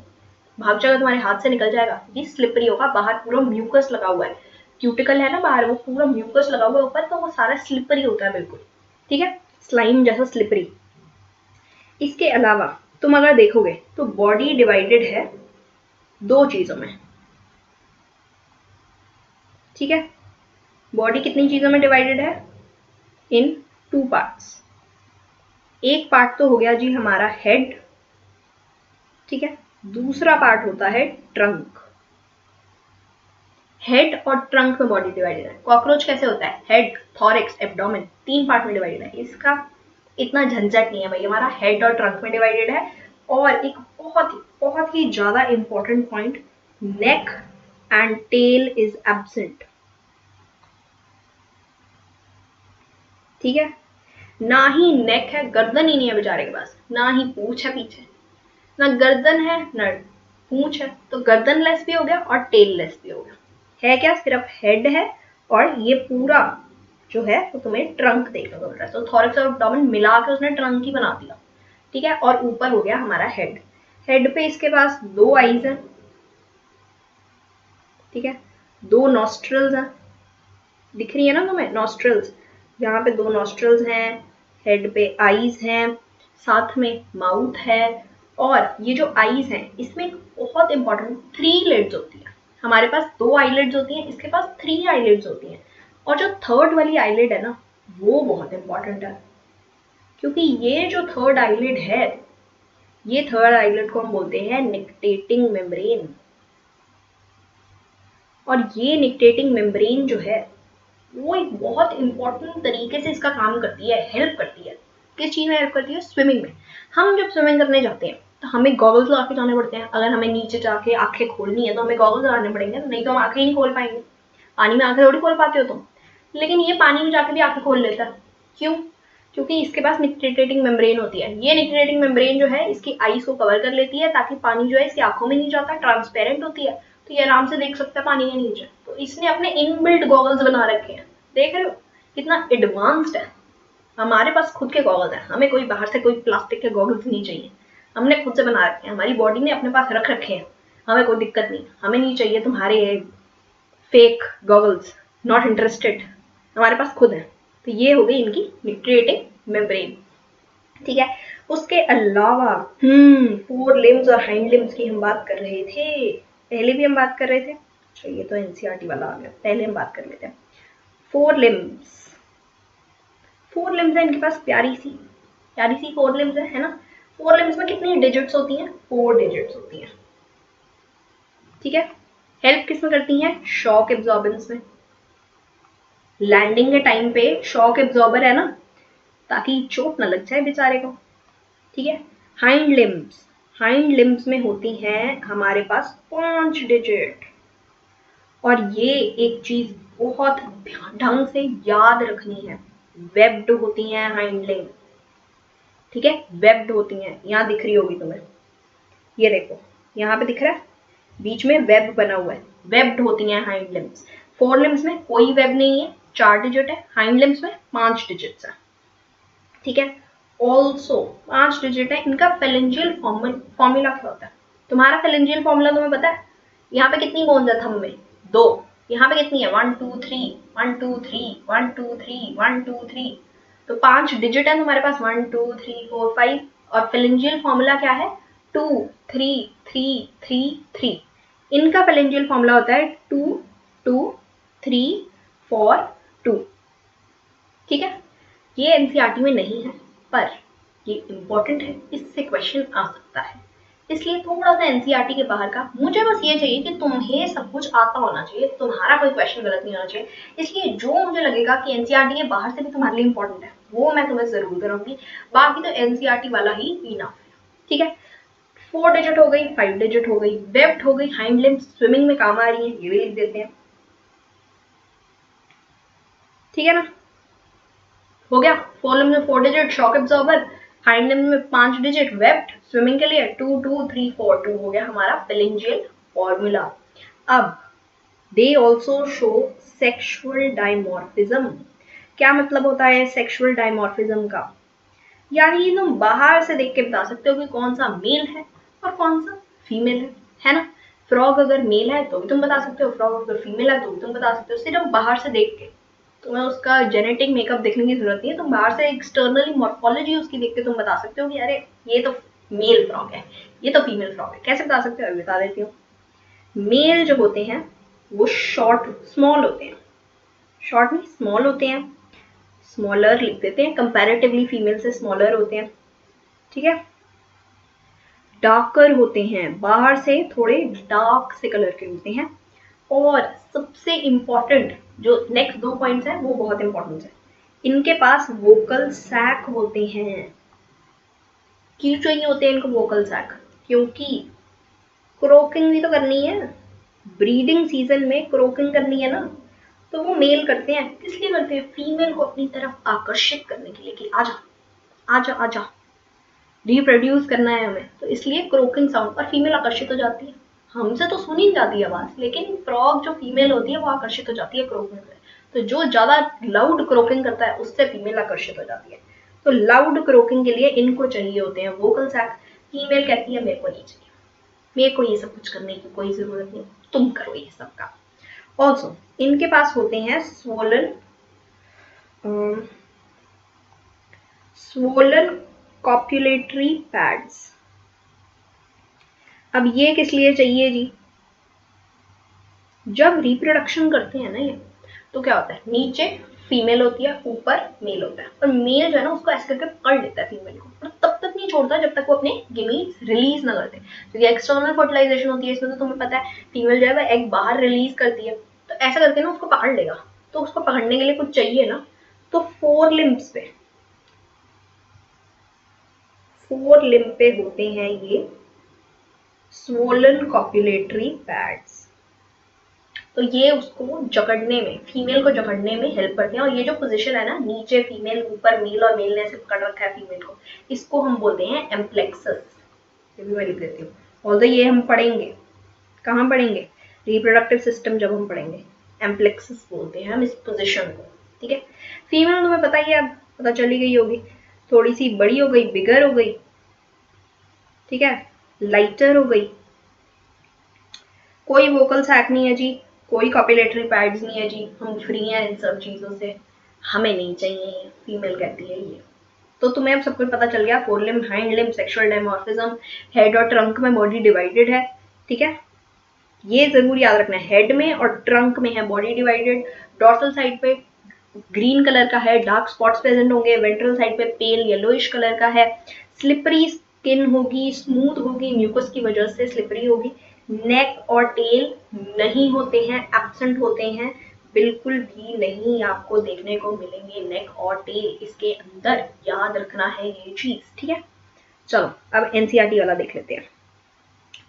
भाग जाएगा, तुम्हारे हाथ से निकल जाएगा। ये स्लिपरी होगा, बाहर पूरा म्यूकस लगा हुआ है, क्यूटिकल है ना बाहर, वो पूरा म्यूकस लगा हुआ है ऊपर, तो वो सारा स्लिपरी होता है बिल्कुल, ठीक है, स्लाइम जैसा स्लिपरी। इसके अलावा तुम अगर देखोगे तो बॉडी डिवाइडेड है दो चीजों में, ठीक है। बॉडी कितनी चीजों में डिवाइडेड है? इन टू पार्ट्स। एक पार्ट तो हो गया जी हमारा हेड, ठीक है। दूसरा पार्ट होता है ट्रंक। हेड और ट्रंक में बॉडी डिवाइडेड है। कॉकरोच कैसे होता है? हेड, थॉरिक्स, एब्डोमेन, तीन पार्ट में डिवाइडेड है। इसका इतना झंझट नहीं है भाई, हमारा हेड और ट्रंक में डिवाइडेड है। और एक बहुत ही ज्यादा important point, neck and tail is absent, ठीक है। ना ही नेक है, गर्दन ही नहीं है बेचारे के पास, ना ही पूंछ है पीछे, ना गर्दन है ना पूंछ है, तो गर्दन लेस भी हो गया और टेल लेस भी हो गया। है क्या? सिर्फ हेड है और ये पूरा जो है वो तुम्हें ट्रंक देखने को मिल रहा है। तो थॉरिक्स और एब्डोमेन मिला के उसने ट्रंक ही बना दिया, ठीक है। और ऊपर हो गया हमारा हेड। हेड पे इसके पास दो आईज हैं, ठीक है, दो नॉस्ट्रल्स हैं, दिख रही है ना तुम्हें नॉस्ट्रल्स? यहाँ पे दो नॉस्ट्रल्स हैं, हेड पे आईज हैं, साथ में माउथ है। और ये जो आईज हैं इसमें बहुत इंपॉर्टेंट थ्री लिड्स होती है। हमारे पास दो आईलिड्स होती हैं, इसके पास थ्री आईलिड्स होती हैं। और जो थर्ड वाली आईलिड है ना वो बहुत इंपॉर्टेंट है, क्योंकि ये जो थर्ड आईलिड है, ये थर्ड आईलिड को हम बोलते हैं निक्टेटिंग मेम्ब्रेन। और ये निक्टेटिंग मेम्ब्रेन जो है वो एक बहुत इंपॉर्टेंट तरीके से इसका काम करती है, हेल्प करती है। किस चीज में हेल्प करती है? स्विमिंग में। हम जब स्विमिंग करने जाते हैं तो हमें गॉगल्स लगा के जाने पड़ते हैं। अगर हमें नीचे जाके आंखें खोलनी है तो हमें गॉगल्स लगाने पड़ेंगे, नहीं तो हम आंखें ही नहीं खोल पाएंगे। पानी में आंखें थोड़ी खोल पाते हो तुम, लेकिन ये पानी में जाके भी आंखें खोल लेता है। क्यों? क्योंकि इसके पास निक्टेटिंग मेम्ब्रेन होती है। ये निक्टेटिंग मेम्ब्रेन जो है इसकी आईज को कवर कर लेती है, ताकि पानी जो है इसकी आंखों में नहीं जाता, ट्रांसपेरेंट होती है, तो ये आराम से देख सकता है पानी के नीचे। तो इसने अपने इनबिल्ट गॉगल्स बना रखे हैं, देख रहे हो कितना एडवांस्ड है। हमारे पास खुद के गॉगल्स हैं, हमें कोई बाहर से कोई प्लास्टिक के गॉगल्स नहीं चाहिए, हमने खुद से बना रखे हैं, हमारी बॉडी ने अपने पास रख रखे हैं। हमें कोई दिक्कत नहीं, हमें नहीं चाहिए तुम्हारे फेक गॉगल्स, नॉट इंटरेस्टेड, हमारे पास खुद है। तो ये हो गई इनकी निक्टेटिंग मेम्ब्रेन, ठीक है। उसके अलावा फोर लिम्स और हाइंड लिम्स की हम बात कर रहे थे, पहले भी हम बात कर रहे थे। अच्छा ये तो एनसीईआरटी वाला आ गया, पहले हम बात कर लेते हैं। फोर लिम्स, 4 लिम्स है इनके पास, प्यारी सी 4 लिम्स है ना। 4 लिम्स में कितनी डिजिट्स होती हैं? 4 डिजिट्स होती हैं, ठीक है। हेल्प किसमें करती हैं? शॉक एब्जॉर्बेंस में। लैंडिंग के टाइम पे शॉक एब्जॉर्बर है ना, ताकि चोट न लग जाए बेचारे को, ठीक है। हाइंड लिम्स में होती हैं हमारे पास 5 डिजिट। और ये एक चीज बहुत ढंग से याद रखनी है, वेब्ड होती हैं हाइंड लिम्स, ठीक है। वेब्ड होती हैं, यहाँ दिख रही होगी तुम्हें, ये देखो यहाँ पे दिख रहा है, बीच में वेब बना हुआ है, वेब्ड होती हैं हाइंड लिम्स। 4 लिम्स में कोई वेब नहीं है, 4 डिजिट है, हाइंड लिम्स में 5 डिजिट्स है, ठीक है। ऑल्सो 5 डिजिट है, इनका फेलेंजियल फॉर्मूला क्या होता है? तुम्हारा फेलेंजियल फॉर्मूला तुम्हें पता है? यहाँ पे कितनी बोन्स है थंब में? 2। यहाँ पे कितनी है? 1 2 3 1 2 3 1 2 3 1 2 3। तो 5 डिजिट है तुम्हारे पास, 1 2 3 4 5। और फेलेंजियल फॉर्मूला क्या है? 2 3 3 3 3। इनका फेलेंजियल फॉर्मूला होता है 2 2 3 4 2, ठीक है। ये एनसीईआरटी में नहीं है, पर ये इंपॉर्टेंट है, इससे क्वेश्चन आ सकता है, इसलिए थोड़ा सा एनसीईआरटी के बाहर का। मुझे बस ये चाहिए कि तुम्हें सब कुछ आता होना चाहिए, तुम्हारा कोई क्वेश्चन गलत नहीं होना चाहिए, इसलिए जो मुझे लगेगा कि एनसीईआरटी के बाहर से भी तुम्हारे लिए इंपॉर्टेंट है वो मैं तुम्हें जरूर कराऊंगी। बाकी तो एनसीईआरटी वाला ही इनफ है, ठीक है। 4 डिजिट हो गई, 5 डिजिट हो गई, वेब्ड हो गई, हाइंड लिम्स स्विमिंग में काम आ रही है, ये भी लिख देते हैं, ठीक है ना। हो गया। 4 लिम्स में 4 digit shock absorber, hind limbs में 5 डिजिट वेब्ड, स्विमिंग के लिए 2 2 3 4 2 हो गया हमारा फेलेंजियल फॉर्मूला। अब they also show sexual dimorphism. क्या मतलब होता है सेक्सुअल डायमॉर्फिज्म का? यानी तुम बाहर से देख के बता सकते हो कि कौन सा मेल है और कौन सा फीमेल है ना। फ्रॉग अगर मेल है तो भी तुम बता सकते हो, फ्रॉग अगर फीमेल है तो भी तुम बता सकते हो, सिर्फ बाहर से देख के। तुम्हें उसका जेनेटिक मेकअप देखने की जरूरत नहीं है, तुम बाहर से एक्सटर्नली मॉर्फोलॉजी उसकी देख के तुम बता सकते हो कि अरे ये तो मेल फ्रॉग है, ये तो फीमेल फ्रॉग है। कैसे बता सकते हो? अभी बता देती हूँ। मेल जो होते हैं वो शॉर्ट स्मॉल होते हैं, शॉर्ट नहीं स्मॉल होते हैं, स्मॉलर लिख देते हैं, कंपैरेटिवली फीमेल से स्मॉलर होते हैं, ठीक है। डार्कर होते हैं, बाहर से थोड़े डार्क से कलर के होते हैं। और सबसे इंपॉर्टेंट जो नेक्स्ट 2 पॉइंट्स हैं वो बहुत इंपॉर्टेंट है, इनके पास वोकल सैक होते हैं। क्यों चाहिए होते हैं इनको वोकल सैक? क्योंकि क्रोकिंग भी तो करनी है, ब्रीडिंग सीजन में क्रोकिंग करनी है ना, तो वो मेल करते हैं। किस लिए करते हैं? फीमेल को अपनी तरफ आकर्षित करने के लिए कि आजा आजा आजा, रिप्रोड्यूस करना है हमें, तो इसलिए क्रोकिंग साउंड पर फीमेल आकर्षित हो जाती है। हमसे तो सुनी नहीं जाती है आवाज, लेकिन फ्रॉग जो फीमेल होती है वो आकर्षित हो जाती है क्रोकिंग से। तो जो ज्यादा लाउड क्रोकिंग करता है उससे फीमेल आकर्षित हो जाती है। तो लाउड क्रोकिंग के लिए इनको चाहिए होते हैं वोकल सैक। फीमेल कहती है मेरे को नहीं चाहिए, मेरे को ये सब कुछ करने की कोई जरूरत नहीं, तुम करो ये सब काम। ऑल्सो इनके पास होते हैं स्वोलन कॉप्युलेटरी पैड्स। अब ये किस लिए चाहिए जी? जब रिप्रोडक्शन करते हैं ना ये, तो क्या होता है, नीचे फीमेल होती है, ऊपर मेल होता है, और मेल जो है ना उसको ऐसे करके पकड़ लेता है फीमेल को, और तब तक नहीं छोड़ता जब तक वो अपने गेमीट्स रिलीज ना करते। क्योंकि एक्सटर्नल फर्टिलाइजेशन होती है इसमें, तो तुम्हें पता है फीमेल जो है वो एग बाहर रिलीज करती है, तो ऐसा करके ना उसको पकड़ लेगा। तो उसको पकड़ने के लिए कुछ चाहिए ना, तो 4 लिम्स पे, 4 लिम्ब पे होते हैं ये स्वोलन कॉप्युलेटरी पैड्स। तो ये उसको जकड़ने में, फीमेल को जकड़ने में हेल्प करते हैं। और ये जो पोजीशन है ना, नीचे फीमेल ऊपर मेल और मेल ने ऐसे पकड़ रखा है फीमेल को, इसको हम बोलते हैं एम्प्लेक्सस। ये भी मैं लिख देती हूँ, ऑल्दो ये हम पढ़ेंगे, कहाँ पढ़ेंगे? रिप्रोडक्टिव सिस्टम जब हम पढ़ेंगे, एम्प्लेक्सस बोलते हैं हम इस पोजिशन को, ठीक है। फीमेल तुम्हें पता ही है, अब पता चली गई होगी, थोड़ी सी बड़ी हो गई, बिगर हो गई, ठीक है, लाइटर हो गई। कोई वोकल सैक नहीं है जी, कोई कॉपिलेटरी पैड्स नहीं है जी, हम फ्री हैं इन सब चीज़ों से, हमें नहीं चाहिए, फीमेल कहती है ये। तो तुम्हें अब सब कुछ पता चल गया, 4 limb, hind limb, sexual dimorphism, head और ट्रंक में बॉडी डिवाइडेड है, ठीक है। ये जरूर याद रखना है, हेड में और ट्रंक में है बॉडी डिवाइडेड, डॉर्सल साइड पे ग्रीन कलर का है, डार्क स्पॉट्स प्रेजेंट होंगे, वेंट्रल साइड पे पेल येलोइश कलर का है, स्लिपरी स्किन होगी, स्मूथ होगी, म्यूकस की वजह से स्लिपरी होगी, नेक और टेल नहीं होते हैं, एब्सेंट होते हैं, बिल्कुल भी नहीं आपको देखने को मिलेंगे नेक और टेल इसके अंदर, याद रखना है ये चीज, ठीक है। चलो अब एनसीईआरटी वाला देख लेते हैं,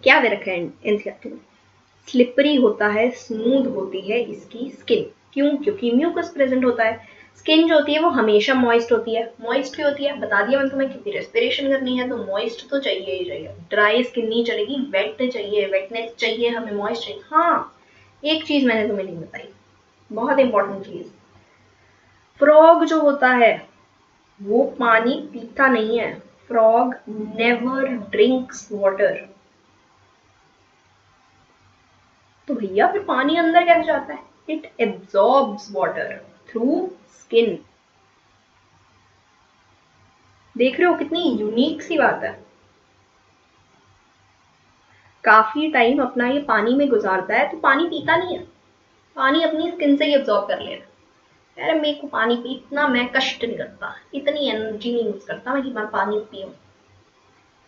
क्या दे रखा है एनसीईआरटी में। स्लिपरी होता है, स्मूथ होती है इसकी स्किन, क्यों? क्योंकि म्यूकस प्रेजेंट होता है। स्किन जो होती है वो हमेशा मॉइस्ट होती है। मॉइस्ट क्यों होती है बता दिया मैंने तुम्हें, क्योंकि रेस्पिरेशन करनी है तो मॉइस्ट तो चाहिए ही चाहिए, ड्राई स्किन नहीं चलेगी, वेट चाहिए, वेटनेस चाहिए हमें, मॉइस्ट चाहिए। हाँ एक चीज मैंने तुम्हें नहीं बताई, बहुत इंपॉर्टेंट चीज, फ्रॉग जो होता है वो पानी पीता नहीं है, फ्रॉग नेवर ड्रिंक्स वाटर। तो भैया फिर पानी अंदर कैसे जाता है? It absorbs water through skin. देख रहे हो कितनी यूनिक सी बात है। काफी टाइम अपना ये पानी में गुजारता है तो पानी पीता नहीं है, पानी अपनी स्किन से ही एब्जॉर्ब कर लेना। अरे मेरे को पानी पी, इतना मैं कष्ट नहीं करता, इतनी एनर्जी नहीं यूज करता मैं कि मैं पानी पीऊं,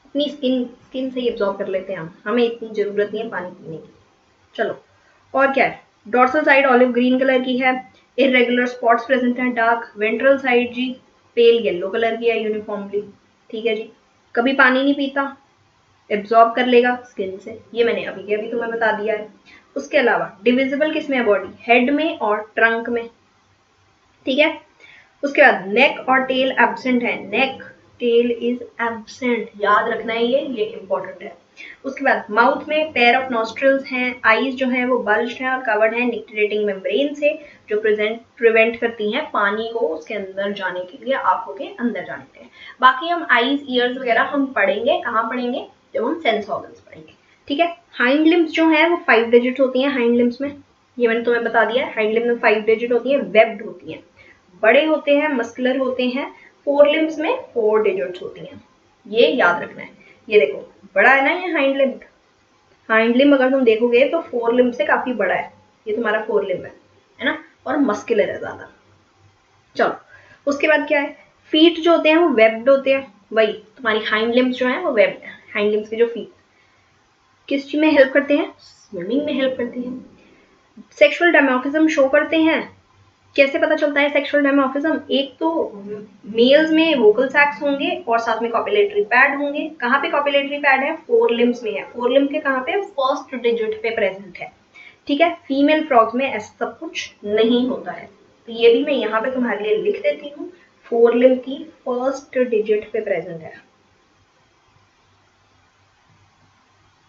अपनी स्किन स्किन से ही एब्जॉर्ब कर लेते हैं हम, हमें इतनी जरूरत नहीं है पानी पीने की। चलो और क्या है, dorsal side olive green colour की है, इरेगुलर स्पॉट्स प्रेजेंट हैं डार्क, वेंट्रल साइड जी पेल येलो कलर की है यूनिफॉर्मली, ठीक है जी। कभी पानी नहीं पीता, एब्जॉर्ब कर लेगा स्किन से, ये मैंने अभी के अभी तुम्हें बता दिया है। उसके अलावा डिविजिबल किस में है बॉडी, हेड में और ट्रंक में, ठीक है। उसके बाद नेक और टेल एब्सेंट है, नेक टेल इज एब्सेंट, याद रखना है ये इंपॉर्टेंट है। उसके बाद माउथ में पेयर ऑफ नॉस्ट्रल्स हैं, आईज जो है वो बल्ज्ड है और कवर्ड है निक्टेटिंग मेम्ब्रेन से, जो प्रिवेंट करती हैं पानी को उसके अंदर जाने के लिए, आंखों के अंदर जाने के लिए। बाकी हम आईज ईयर्स वगैरह हम पढ़ेंगे, कहाँ पढ़ेंगे, जब हम सेंस ऑर्गन्स पढ़ेंगे, ठीक है। हाइंड लिम्स जो है वो 5 डिजिट होती हैं हाइंड लिम्स में, ये मैंने तुम्हें बता दिया है, हाइंड लिम्स में 5 डिजिट होती है, वेब्ड होती हैं, बड़े होते हैं, मस्कुलर होते हैं, फोर लिम्स में 4 डिजिट्स होती हैं, ये याद रखना है। ये देखो बड़ा है ना ये हाइंड लिम्ब, हाइंड लिम्ब अगर तुम देखोगे तो फोर लिम्ब से काफी बड़ा है, ये तुम्हारा फोर लिम्ब है ना, और मस्कुलर है ज्यादा। चलो उसके बाद क्या है, फीट जो होते हैं वो वेब्ड होते हैं, वही तुम्हारी हाइंड लिम्स जो है वो वेब्ड है, हाइंड लिम्स के जो फीट किस चीज में हेल्प करते हैं, स्विमिंग में हेल्प करते हैं। सेक्सुअल डायमॉर्फिज्म शो करते हैं, कैसे पता चलता है सेक्सुअल डायमॉर्फिज्म, एक तो मेल्स में वोकल सैक्स होंगे और साथ में कॉपुलेटरी पैड होंगे, कहाँ पे कॉपुलेटरी पैड है, फोर लिम्स में है, फोर लिम्ब के कहाँ पे, फर्स्ट डिजिट पे प्रेजेंट है, ठीक है। फीमेल फ्रॉग्स में ऐसा सब कुछ नहीं होता है, तो ये भी मैं यहाँ पे तुम्हारे लिए लिख देती हूँ, फोर लिम्ब की फर्स्ट डिजिट पे प्रेजेंट है,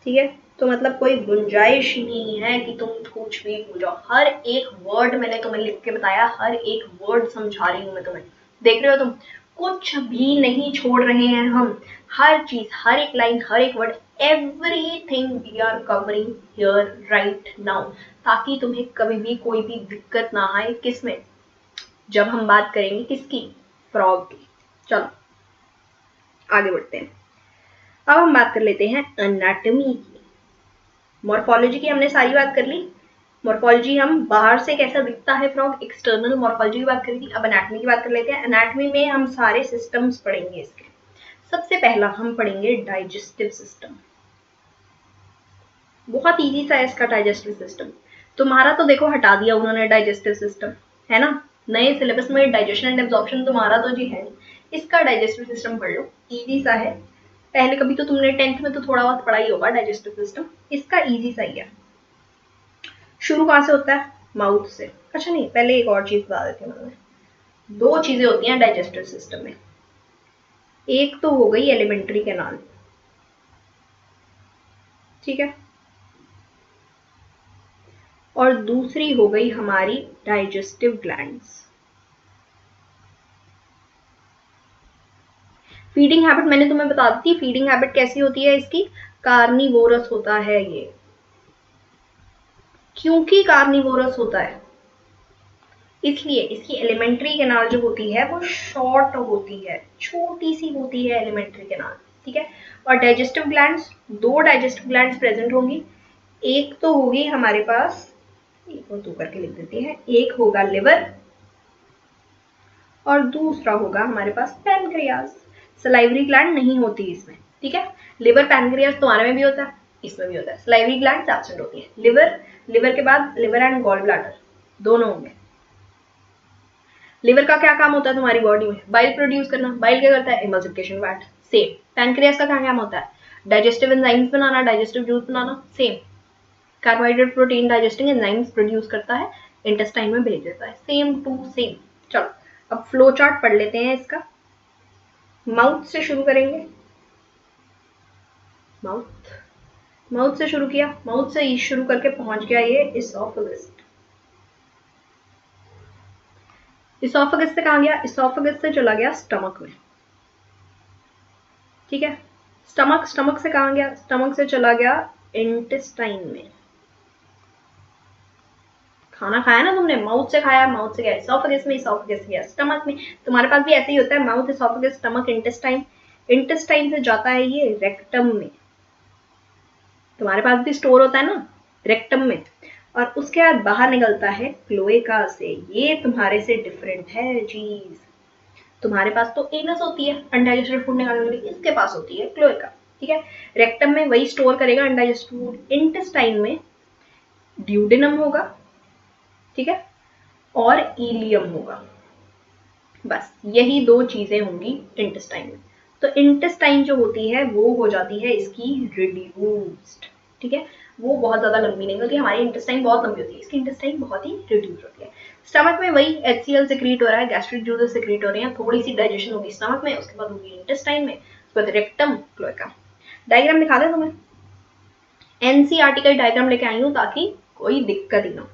ठीक है। तो मतलब कोई गुंजाइश ही नहीं है कि तुम कुछ भी भूल जाओ, हर एक वर्ड मैंने तुम्हें लिख के बताया, हर एक वर्ड समझा रही हूँ मैं तुम्हें, देख रहे हो तुम, कुछ भी नहीं छोड़ रहे हैं हम, हर चीज, हर एक लाइन, हर एक word, everything we are covering here right now, ताकि तुम्हें कभी भी कोई भी दिक्कत ना आए, किसमें, जब हम बात करेंगे किसकी, फ्रॉग की। चलो आगे बढ़ते हैं, अब हम बात कर लेते हैं एनाटॉमी की। मॉर्फोलॉजी की हमने सारी बात कर ली, मॉर्फोलॉजी हम बाहर से कैसा दिखता है फ्रॉग, एक्सटर्नल मॉर्फोलॉजी की बात करी थी, अब एनाटॉमी की बात कर लेते हैं। एनाटॉमी में हम सारे सिस्टम्स पढ़ेंगे इसके, सबसे पहला हम पढ़ेंगे डाइजेस्टिव सिस्टम, बहुत इजी सा है इसका डाइजेस्टिव सिस्टम, तुम्हारा तो देखो हटा दिया उन्होंने डाइजेस्टिव सिस्टम, है ना, नए सिलेबस में डाइजेशन एंड एब्जॉर्प्शन तुम्हारा तो जी है, इसका डाइजेस्टिव सिस्टम पढ़ लो, इजी सा है, पहले कभी तो तुमने 10th में तो थोड़ा बहुत पढ़ा ही होगा डाइजेस्टिव सिस्टम, इसका इजी सा ही है। शुरू कहाँ से होता है, माउथ से। अच्छा नहीं, पहले एक और चीज बता देती हूँ मैं, दो चीजें होती हैं डाइजेस्टिव सिस्टम में, एक तो हो गई एलिमेंट्री कैनाल, ठीक है, और दूसरी हो गई हमारी डाइजेस्टिव ग्लैंड्स। फीडिंग हैबिट मैंने तुम्हें बता दी थी, फीडिंग हैबिट कैसी होती है इसकी, कार्निवोरस होता है ये, क्योंकि कार्निवोरस होता है इसलिए इसकी एलिमेंट्री कैनाल जो होती है वो शॉर्ट होती है, छोटी सी होती है एलिमेंट्री कैनाल, ठीक है। और डाइजेस्टिव ग्लैंड्स, दो डाइजेस्टिव ग्लैंड्स प्रेजेंट होंगी, एक तो होगी हमारे पास, एक और दो करके लिख देते हैं, एक होगा लिवर और दूसरा होगा हमारे पास पैनक्रियाज। सलाइवरी ग्लैंड नहीं होती इसमें, ठीक है। लिवर पैनक्रियाज तुम्हारे में भी होता है, इसमें भी होता है। सलाइवरी ग्लैंड एब्सेंट होती है। लिवर के बाद लिवर एंड गॉल ब्लैडर दोनों होंगे। लिवर का क्या काम होता है तुम्हारी बॉडी में? बाइल प्रोड्यूस करना। बाइल क्या करता है? Emulsification fat. सेम। पैनक्रियाज का क्या काम होता है? डाइजेस्टिव एंजाइम्स बनाना, डाइजेस्टिव जूस बनाना। Same. Carbohydrate protein digesting enzymes produce करता है, इंटेस्टाइन में भेज देता है। Same to same. चलो अब फ्लो चार्ट पढ़ लेते हैं इसका। माउथ से शुरू करेंगे। माउथ से शुरू किया, माउथ से शुरू करके पहुंच गया ये इसोफेगस। इसोफेगस से कहां गया? इसोफेगस से चला गया स्टमक में, ठीक है। स्टमक से कहां गया? स्टमक से चला गया इंटेस्टाइन में। खाना खाया ना तुमने, माउथ से खाया, माउथ से गया इसोफेगस में, इसोफेगस से गया स्टमक में। तुम्हारे पास भी ऐसे ही होता है, mouth, oesophagus, stomach, intestine. Intestine से जाता है ये रेक्टम में। तुम्हारे पास भी स्टोर होता है ना रेक्टम में, और उसके बाद बाहर निकलता है क्लोएका से। ये तुम्हारे से डिफरेंट है चीज। तुम्हारे पास तो एनस होती है अनडाइजेस्टेड फूड निकालने के लिए, इसके पास होती है क्लोएका, ठीक है। रेक्टम में वही स्टोर करेगा अनडाइजेस्टेड फूड। इंटेस्टाइन में ड्यूडेनम होगा, ठीक है, और इलियम होगा। बस यही दो चीजें होंगी इंटेस्टाइन में। तो इंटेस्टाइन जो होती है वो हो जाती है इसकी रिड्यूस्ड, ठीक है। वो बहुत ज्यादा लंबी नहीं होती, हमारी इंटेस्टाइन बहुत लंबी होती है, इसकी इंटेस्टाइन बहुत ही रिड्यूस होती है। स्टमक में वही HCl सिक्रीट हो रहा है, गैस्ट्रिक जूसेस सिक्रीट हो रहे हैं, थोड़ी सी डाइजेशन होगी स्टमक में, उसके बाद होगी इंटेस्टाइन में, उसके बाद रेक्टम, क्लोएका। डायग्राम दिखा दे तुम्हें। एनसीईआरटी का डायग्राम लेके आई हूँ ताकि कोई दिक्कत ही ना।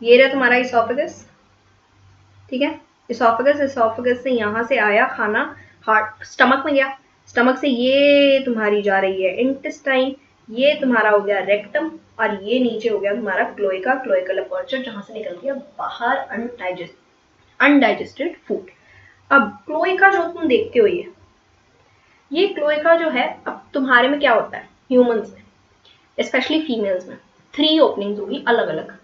ये रहा तुम्हारा इसोफेगस, ठीक है। इसोफेगस से यहाँ से आया खाना, हार्ट स्टमक में गया, स्टमक से ये तुम्हारी जा रही है इंटेस्टाइन, ये तुम्हारा हो गया रेक्टम, और ये नीचे हो गया तुम्हारा क्लोइकल अपर्चर, जहां से निकल गया बाहर अनडाइजेस्टेड फूड। अब क्लोइका जो तुम देखते हो, ये क्लोइका जो है, अब तुम्हारे में क्या होता है ह्यूमंस में, स्पेशली फीमेल्स में 3 ओपनिंग्स होगी अलग अलग।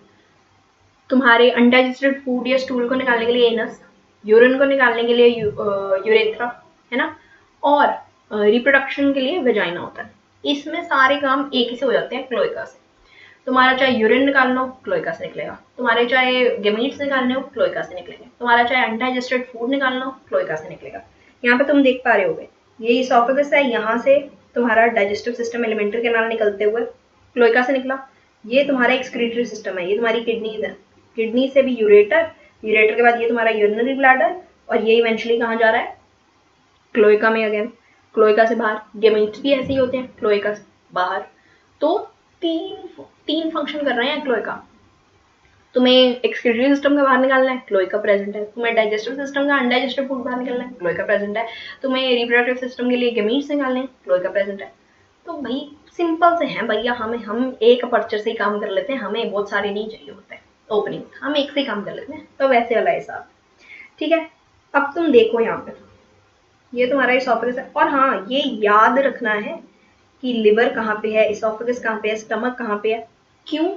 तुम्हारे अनडाइजेस्टेड फूड या स्टूल को निकालने के लिए एनस, यूरिन को निकालने के लिए यूरेथ्रा, है ना, और रिप्रोडक्शन के लिए वेजाइना होता है। इसमें सारे काम एक ही से हो जाते हैं क्लोइका से। तुम्हारा चाहे यूरिन निकालना हो क्लोइका से निकलेगा, तुम्हारे चाहे गेमीट्स निकालने हो क्लोइका से निकलेंगे, तुम्हारा चाहे अनडाइजेस्टेड फूड निकालना हो क्लोइका से निकलेगा। यहाँ पे तुम देख पा रहे होगे ये इसोफेगस है, यहाँ से तुम्हारा डाइजेस्टिव सिस्टम एलिमेंट्री कैनाल निकलते हुए क्लोइका से निकला। ये तुम्हारा एक्सक्रीटरी सिस्टम है, ये तुम्हारी किडनीज है, किडनी से भी यूरेटर, यूरेटर के बाद ये तुम्हारा यूरिनरी ब्लैडर, और ये इवेंचुअली कहाँ जा रहा है? क्लोइका में अगेन। क्लोइका से बाहर गेमीट्स भी ऐसे ही होते हैं, क्लोइका से बाहर। तो तीन फंक्शन कर रहे हैं क्लोइका। तुम्हें एक्सक्रीटरी सिस्टम का बाहर निकालना है, क्लोइका प्रेजेंट है। तुम्हें डाइजेस्टिव सिस्टम का अनडाइजेस्टेड फूड बाहर निकालना है, क्लोइका प्रेजेंट है। तुम्हें रिप्रोडक्टिव सिस्टम के लिए गेमीट्स निकालने हैं, क्लोइका प्रेजेंट है। तो भाई सिंपल से हैं भैया, हम एक अपर्चर से ही काम कर लेते हैं, हमें बहुत सारे नहीं चाहिए होते हैं ओपनिंग, हम एक से ही काम कर लेते हैं। तो वैसे वाला हिसाब, ठीक है। अब तुम देखो यहाँ पे, ये तुम्हारा इसोफेगस है, और हाँ ये याद रखना है कि लिवर कहाँ पे है, इसोफेगस कहाँ पे है, स्टमक कहाँ पे है। क्यों?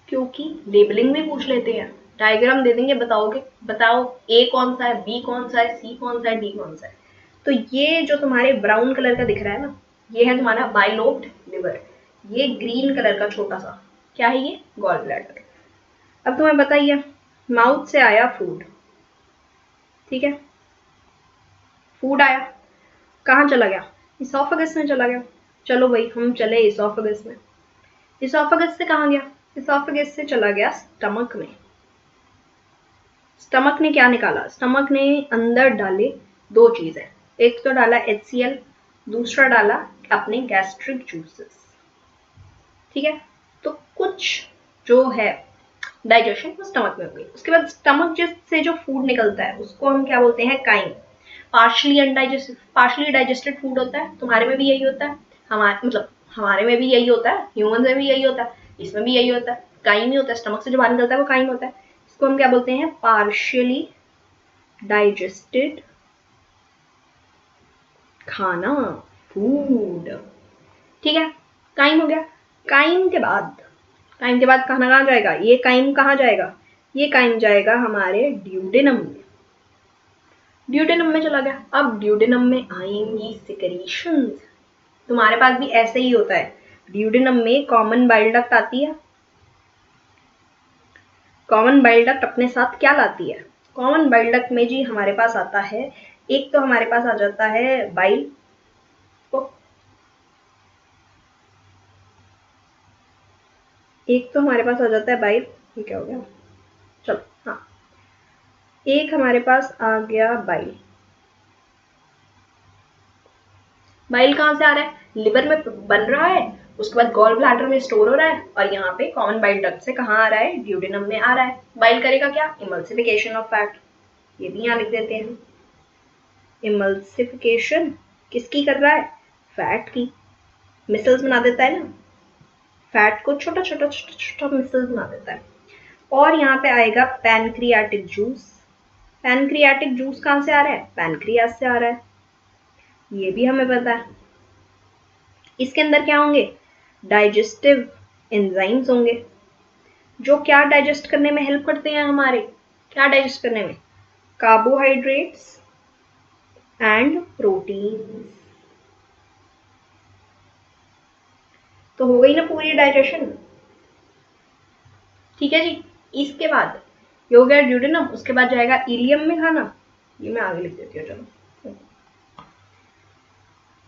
क्योंकि लेबलिंग भी पूछ लेते हैं, डायग्राम दे देंगे, बताओ ए कौन सा है, बी कौन सा है, सी कौन सा है, डी कौन सा है। तो ये जो तुम्हारे ब्राउन कलर का दिख रहा है ना, ये है तुम्हारा बाइलोब्ड लिवर। ये ग्रीन कलर का छोटा सा क्या है? ये गॉल ब्लैडर। अब तुम्हें बताइए, माउथ से आया फूड, ठीक है, फूड आया, कहाँ चला गया? इसोफेगस में चला गया। चलो भाई हम चले इसोफेगस में। इसोफेगस से कहाँ गया? इसोफेगस से चला गया स्टमक में। स्टमक ने क्या निकाला? स्टमक ने अंदर डाले 2 चीजें, एक तो डाला HCl, दूसरा डाला अपने गैस्ट्रिक जूसेस, ठीक है। तो कुछ जो है डाइजेशन वो स्टमक में हो गई। उसके बाद स्टमक से जो फूड निकलता है उसको हम क्या बोलते हैं? काइम। पार्शली डाइजेस्टेड फूड होता है, तुम्हारे में भी यही होता है, हमारे में भी यही होता है, ह्यूमन में भी यही होता है, इसमें भी यही होता है, काइम ही होता है। स्टमक से जो बाहर निकलता है वो काइम होता है। इसको हम क्या बोलते हैं? पार्शियली डाइजेस्टेड खाना, फूड, ठीक है। काइम हो गया। काइम के बाद खाना कहाँ जाएगा? ये काइम कहाँ जाएगा? ये काइम जाएगा हमारे ड्यूडेनम में। ड्यूडेनम में चला गया। अब ड्यूडेनम में आएंगी सिक्रीशंस। तुम्हारे पास भी ऐसे ही होता है। ड्यूडेनम में कॉमन बाइल डक्ट आती है। कॉमन बाइल डक्ट अपने साथ क्या लाती है? कॉमन बाइल डक्ट में जी हमारे पास आता है, एक तो हमारे पास आ जाता है बाइल, एक तो हमारे पास आ जाता है बाइल। ये क्या हो गया? चलो, हाँ, एक हमारे पास आ गया बाइल। बाइल कहाँ से आ रहा है? लिवर में बन रहा है, उसके बाद गॉल ब्लैडर में स्टोर हो रहा है, और यहाँ पे कॉमन बाइल डक्ट से कहाँ आ रहा है? ड्यूडेनम में आ रहा है। बाइल करेगा क्या? Emulsification of fat. ये भी यहाँ लिख देते हैं। इमल्सिफिकेशन किसकी कर रहा है? फैट की। मिसल्स बना देता है ना, फैट को छोटा छोटा छोटा छोटा मिसल्स बना देता है। और यहाँ पे आएगा पैनक्रियाटिक जूस। पैनक्रियाटिक जूस कहाँ से आ रहा है? पैनक्रियास से आ रहा है, ये भी हमें पता है। इसके अंदर क्या होंगे? डाइजेस्टिव एंजाइम्स होंगे, जो क्या डाइजेस्ट करने में हेल्प करते हैं हमारे? क्या डाइजेस्ट करने में? Carbohydrates and protein. तो हो गई ना पूरी डाइजेशन। ठीक है जी। इसके बाद ये हो गया ड्यूडेनम, उसके बाद जाएगा इलियम में खाना। ये मैं आगे लिख देती हूँ, चलो।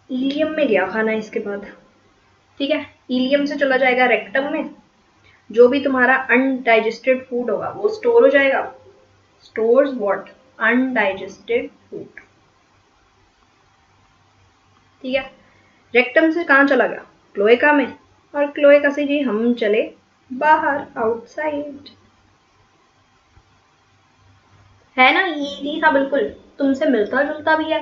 इलियम में गया खाना इसके बाद। ठीक है, इलियम से चला जाएगा रेक्टम में। जो भी तुम्हारा अनडाइजेस्टेड फूड होगा वो स्टोर हो जाएगा। Stores what? Undigested food. ठीक है, रेक्टम से कहाँ चला गया? क्लोएका में। और क्लोएका से जी हम चले बाहर, आउटसाइड। है ना इजी सा, बिल्कुल तुमसे मिलता जुलता भी है,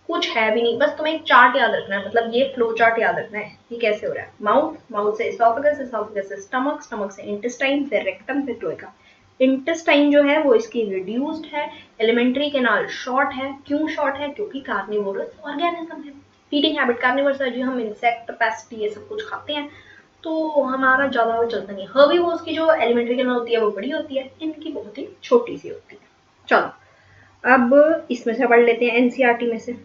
कुछ है भी नहीं। बस तुम्हें एक चार्ट याद रखना है, मतलब ये फ्लो चार्ट याद रखना है कि कैसे हो रहा है। माउथ, माउथ से इसोफेगस, इसोफेगस से स्टमक, स्टमक से इंटेस्टाइन, फिर रेक्टम, फिर क्लोएका। इंटेस्टाइन जो है वो इसकी रिड्यूस्ड है। एलिमेंट्री कैनाल शॉर्ट है। क्यों शॉर्ट है? क्योंकि कार्निवोरस ऑर्गेनिज्म है। फीडिंग हैबिट कार्निवोरस है जी, हम इंसेक्ट, पेस्ट, ये सब कुछ खाते हैं, तो हमारा ज्यादा वो चलता नहीं है। हर्बीवोर्स की जो एलिमेंट्री कैनाल होती है वो बड़ी होती है, इनकी बहुत ही छोटी सी होती है। चलो, अब इसमें से पढ़ लेते हैं एनसीईआरटी में से।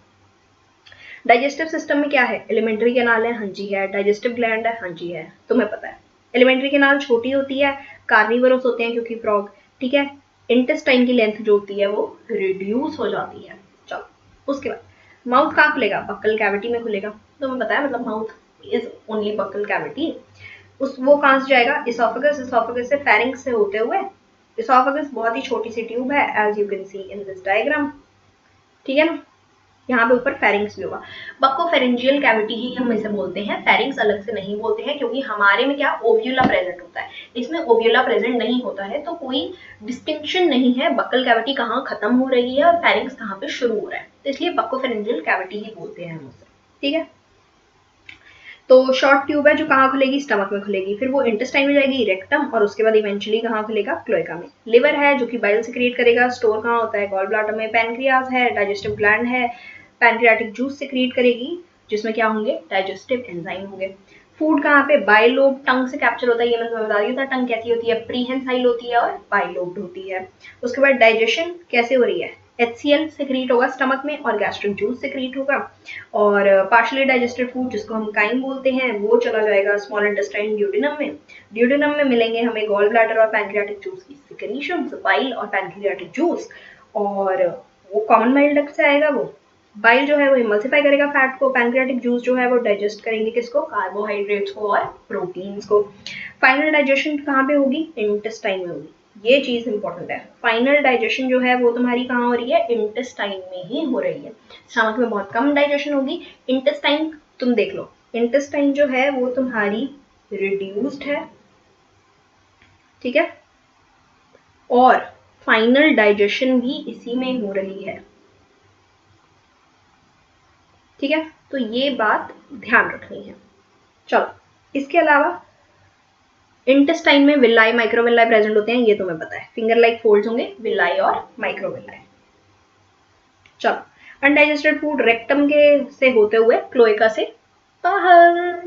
डाइजेस्टिव सिस्टम में क्या है? एलिमेंट्री कैनाल है, हाँ जी है। डाइजेस्टिव ग्लैंड है, हाँ जी है, तुम्हें पता है। एलिमेंट्री कैनाल छोटी होती है, कार्निवोरस होते हैं क्योंकि फ्रॉग। ठीक है, इंटेस्टाइन की लेंथ जो होती है वो रिड्यूस हो जाती है। चलो, उसके बाद माउथ कहाँ खुलेगा? बक्कल कैविटी में खुलेगा। तुम्हें पता है, मतलब mouth is only buccal cavity. उस वो कहाँ से जाएगा? इसोफेगस, इसोफेगस से फेरिंक्स से होते हुए। इसोफेगस बहुत ही छोटी सी ट्यूब है, as you can see in this diagram. ठीक है ना, यहाँ पे ऊपर फेरिंग्स भी होगा। बक्कोफेरेंजियल कैविटी ही हम इसे बोलते हैं, फेरिंग्स अलग से नहीं बोलते हैं, क्योंकि हमारे में क्या ओव्यूला प्रेजेंट होता है, इसमें ओव्यूला प्रेजेंट नहीं होता है, तो कोई डिस्टिंक्शन नहीं है बक्कल कैविटी कहाँ खत्म हो रही है और फेरिंग्स कहाँ पे शुरू हो रहा है, तो इसलिए बक्कोफेरेंजियल कैविटी ही बोलते हैं हम उसे। ठीक है, तो शॉर्ट ट्यूब है जो कहाँ खुलेगी? स्टमक में खुलेगी, फिर वो इंटेस्टाइन में जाएगी, रेक्टम, और उसके बाद इवेंचुअली कहाँ खुलेगा? क्लोएका में। लिवर है जो कि बाइल सिक्रिएट करेगा, स्टोर कहाँ होता है? गॉल ब्लैडर में। पैनक्रियाज है, डाइजेस्टिव ग्लैंड है, पैनक्रियाटिक जूस सिक्रिएट करेगी, जिसमें क्या होंगे? डाइजेस्टिव एंजाइम होंगे। फूड कहाँ पे? बाइलोब, टंग से कैप्चर होता है, ये मैं तुम्हें बता दी था। टंग कैसी होती है? प्रीहेंसाइल होती है और बाइलोब्ड होती है। उसके बाद डाइजेशन कैसे हो रही है? HCl सिक्रीट होगा स्टमक में और गैस्ट्रिक जूस सिक्रीट होगा, और पार्शली डाइजेस्टेड फूड जिसको हम काइम बोलते हैं वो चला जाएगा स्मॉल इंटेस्टाइन ड्यूडेनम में। ड्यूडेनम में मिलेंगे हमें गॉल ब्लैडर और पैनक्रियाटिक जूस की सिक्रीशंस, बाइल और पैनक्रियाटिक जूस, और वो कॉमन बाइल डक्ट से आएगा। वो बाइल जो है वो इमल्सिफाई करेगा फैट को, पैनक्रियाटिक जूस जो है वो डाइजेस्ट करेंगे किसको? कार्बोहाइड्रेट्स को और प्रोटीन्स को। फाइनल डाइजेशन कहाँ पे होगी? इंटेस्टाइन में होगी। ये चीज इंपॉर्टेंट है, फाइनल डाइजेशन जो है वो तुम्हारी कहाँ हो रही है? इंटेस्टाइन में ही हो रही है। स्टमक में बहुत कम डाइजेशन होगी। इंटेस्टाइन तुम देख लो, इंटेस्टाइन जो है वो तुम्हारी रिड्यूस्ड है। ठीक है, और फाइनल डाइजेशन भी इसी में हो रही है। ठीक है, तो ये बात ध्यान रखनी है। चलो, इसके अलावा इंटेस्टाइन में विलाई, माइक्रोविलाई प्रेजेंट होते हैं, ये तुम्हें पता है। फिंगर लाइक फोल्ड्स होंगे, विलाई और माइक्रोविलाई। चलो, अनडाइजेस्टेड फूड रेक्टम के से होते हुए क्लोएका से बाहर।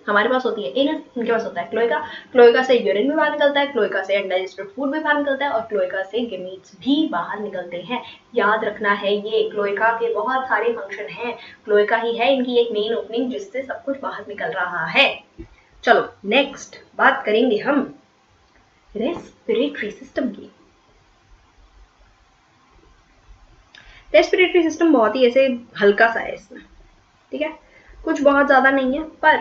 हमारे पास होती है इनके पास होता है क्लोएका। क्लोएका से यूरिन भी बाहर निकलता है, क्लोएका से अनडाइजेस्टेड फूड भी बाहर निकलता है और क्लोएका से गेमीट्स भी बाहर निकलते हैं। याद रखना है, ये क्लोएका के बहुत सारे फंक्शन हैं। क्लोएका ही है इनकी एक मेन ओपनिंग जिससे सब कुछ बाहर निकल रहा है। चलो नेक्स्ट बात करेंगे हम रेस्पिरेटरी सिस्टम की। रेस्पिरेटरी सिस्टम बहुत ही ऐसे हल्का सा है इसमें, ठीक है, कुछ बहुत ज्यादा नहीं है, पर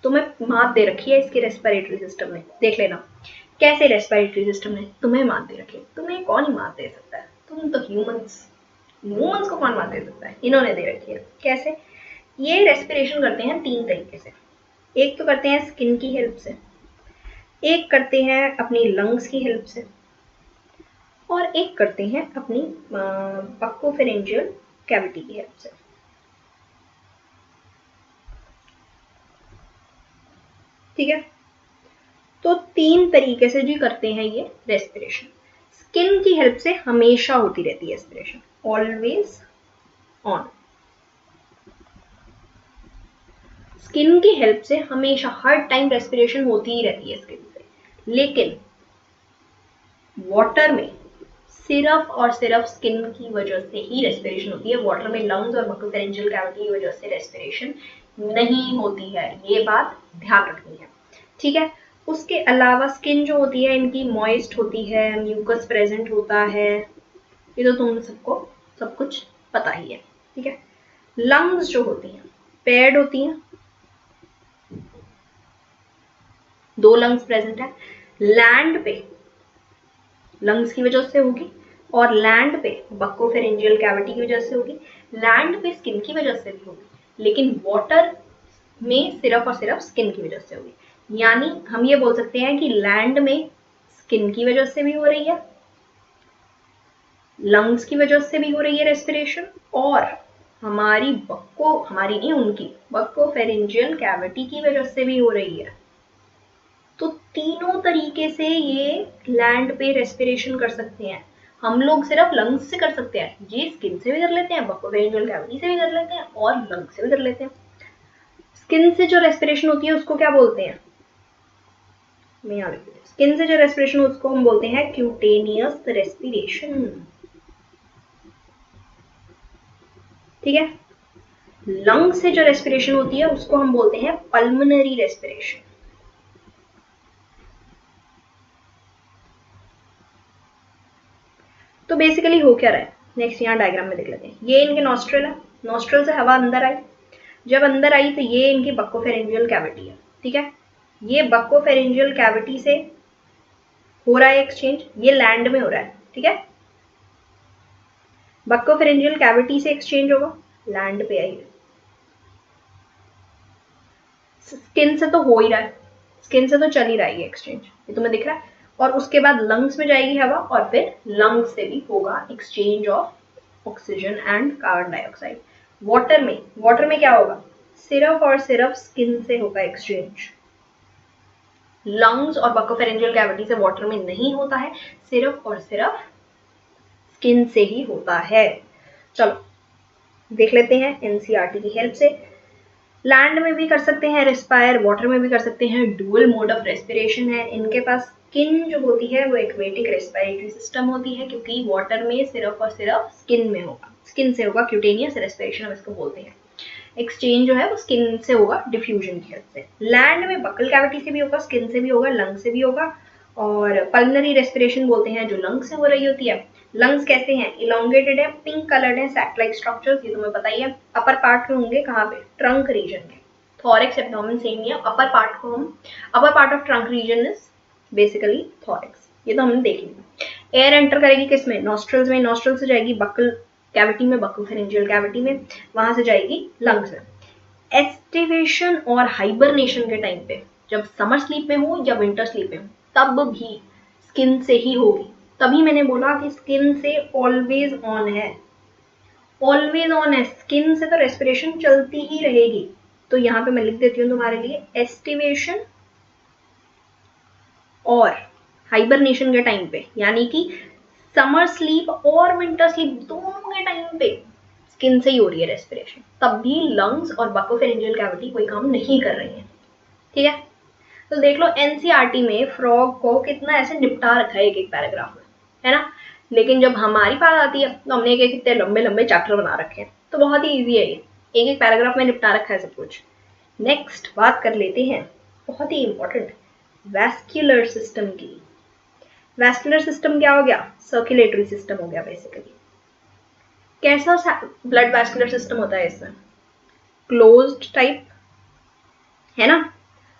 तुम्हें मात दे रखी है इसके रेस्पिरेटरी सिस्टम ने। देख लेना कैसे रेस्पिरेटरी सिस्टम ने तुम्हें मात दे रखी है। तुम्हें कौन ही मात दे सकता है, तुम तो ह्यूमंस को कौन मात दे सकता है, इन्होंने दे रखी है। कैसे? ये रेस्पिरेशन करते हैं 3 तरीके से। एक तो करते हैं स्किन की हेल्प से, एक करते हैं अपनी लंग्स की हेल्प से, और एक करते हैं अपनी बक्कोफेरेंजियल कैविटी की हेल्प से। ठीक है, तो 3 तरीके से जी करते हैं ये रेस्पिरेशन। स्किन की हेल्प से हमेशा होती रहती है रेस्पिरेशन, ऑलवेज ऑन। स्किन की हेल्प से हमेशा हर टाइम रेस्पिरेशन होती ही रहती है स्किन से। लेकिन वाटर में सिर्फ और सिर्फ स्किन की वजह से ही रेस्पिरेशन होती है। वाटर में लंग्स और बक्कोफेरेंजियल कैविटी की वजह से रेस्पिरेशन नहीं होती है, ये बात ध्यान रखनी है। ठीक है, उसके अलावा स्किन जो होती है इनकी मॉइस्ट होती है, म्यूकस प्रेजेंट होता है, ये तो तुम सबको सब कुछ पता ही है। ठीक है, लंग्स जो होती हैं पेयर्ड होती हैं, 2 लंग्स प्रेजेंट है। लैंड पे लंग्स की वजह से होगी और लैंड पे बक्कोफेरेंजियल कैविटी की वजह से होगी, लैंड पे स्किन की वजह से भी होगी, लेकिन वाटर में सिर्फ और सिर्फ स्किन की वजह से होगी। यानी हम ये बोल सकते हैं कि लैंड में स्किन की वजह से भी हो रही है, लंग्स की वजह से भी हो रही है रेस्पिरेशन, और हमारी नहीं उनकी बक्कोफेरेंजियल कैविटी की वजह से भी हो रही है। तो तीनों तरीके से ये लैंड पे रेस्पिरेशन कर सकते हैं। हम लोग सिर्फ लंग्स से कर सकते हैं, ये स्किन से भी कर लेते हैं, बक्कोफेरेंजियल कैविटी से भी कर लेते हैं और लंग्स से भी कर लेते हैं। स्किन से जो रेस्पिरेशन होती है उसको क्या बोलते हैं? स्किन से जो रेस्पिरेशन उसको हम बोलते हैं क्यूटेनियस रेस्पिरेशन। ठीक है, लंग से जो रेस्पिरेशन होती है उसको हम बोलते हैं पल्मोनरी रेस्पिरेशन। तो बेसिकली हो क्या रहा है, नेक्स्ट यहाँ डायग्राम में देख लेते हैं। ये इनके नॉस्ट्रल है, नॉस्ट्रल से हवा अंदर आई, जब अंदर आई तो ये इनकी बक्कोफेरेंजियल कैविटी है। ठीक है, ये बक्कोफेरेंजियल कैविटी से हो रहा है एक्सचेंज, ये लैंड में हो रहा है। ठीक है, बक्कोफेरेंजियल कैविटी से एक्सचेंज होगा, लैंड पे आई, स्किन से तो हो ही रहा है, स्किन से तो चल ही रहा है ये एक्सचेंज, ये तुम्हें दिख रहा है। और उसके बाद लंग्स में जाएगी हवा और फिर लंग्स से भी होगा exchange of oxygen and carbon dioxide. Water में क्या होगा, सिर्फ और सिर्फ स्किन से होगा एक्सचेंज। लंग्स और बक्कोफेरेंजियल कैविटी से वाटर में नहीं होता है, सिर्फ और सिर्फ स्किन से ही होता है। चलो देख लेते हैं एनसीईआरटी की हेल्प से। लैंड में भी कर सकते हैं रेस्पायर, वाटर में भी कर सकते हैं, डुअल मोड ऑफ रेस्पिरेशन है इनके पास। स्किन जो होती है वो एक्वेटिक रेस्पिरेटरी सिस्टम होती है, क्योंकि वाटर में सिर्फ और सिर्फ स्किन में होगा, स्किन से होगा, क्यूटेनियस रेस्पिरेशन हम इसको बोलते हैं। एक्सचेंज जो है वो स्किन से होगा डिफ्यूजन की हेल्प से। लैंड में बकल कैविटी से भी होगा, स्किन से भी होगा, लंग से भी होगा। और पल्मोनरी रेस्पिरेशन बोलते हैं जो लंग से हो रही होती है। लंग्स कैसे हैं, इलोंगेटेड है, पिंक कलर्ड है, सैक लाइक स्ट्रक्चर्स, ये तुम्हें पता ही है। अपर पार्ट में होंगे कहाँ पे, ट्रंक रीजन में। थॉरिक्स एब्डोमेन सेम ही है, upper part of trunk reason is basically thorax, ये तो हमने देख लिया। एयर एंटर करेगी किसमें, नॉस्ट्रल्स में, नॉस्ट्रल से जाएगी बकल कैविटी में, बक्कोफेरेंजियल कैविटी में, वहां से जाएगी लंग्स में। एस्टिवेशन और हाइबरनेशन के टाइम पे, जब समर स्लीप में हो या विंटर स्लीप में हो, तब भी स्किन से ही होगी। तभी मैंने बोला कि स्किन से ऑलवेज ऑन है, ऑलवेज ऑन है, स्किन से तो रेस्पिरेशन चलती ही रहेगी। तो यहां पे मैं लिख देती हूँ तुम्हारे लिए, एस्टिवेशन और हाइबरनेशन के टाइम पे, यानी कि समर स्लीप और विंटर स्लीप दोनों के टाइम पे स्किन से ही हो रही है रेस्पिरेशन, तब भी लंग्स और बकोफेरिंजियल कैविटी कोई काम नहीं कर रही है। ठीक है, तो देख लो एनसीईआरटी में फ्रॉग को कितना ऐसे निपटा रखा है एक एक पैराग्राफ में, है ना। लेकिन जब हमारी बात आती है तो हमने एक इतने लंबे लंबे चैप्टर बना रखे हैं, तो बहुत ही ईजी है ये, एक एक पैराग्राफ में निपटा रखा है सब कुछ। नेक्स्ट बात कर लेते हैं बहुत ही इंपॉर्टेंट वैस्कुलर सिस्टम की। वैस्कुलर सिस्टम क्या हो गया? सर्कुलेटरी सिस्टम हो गया बेसिकली। कैसा ब्लड वैस्कुलर सिस्टम होता है इसमें? क्लोज्ड टाइप, है ना।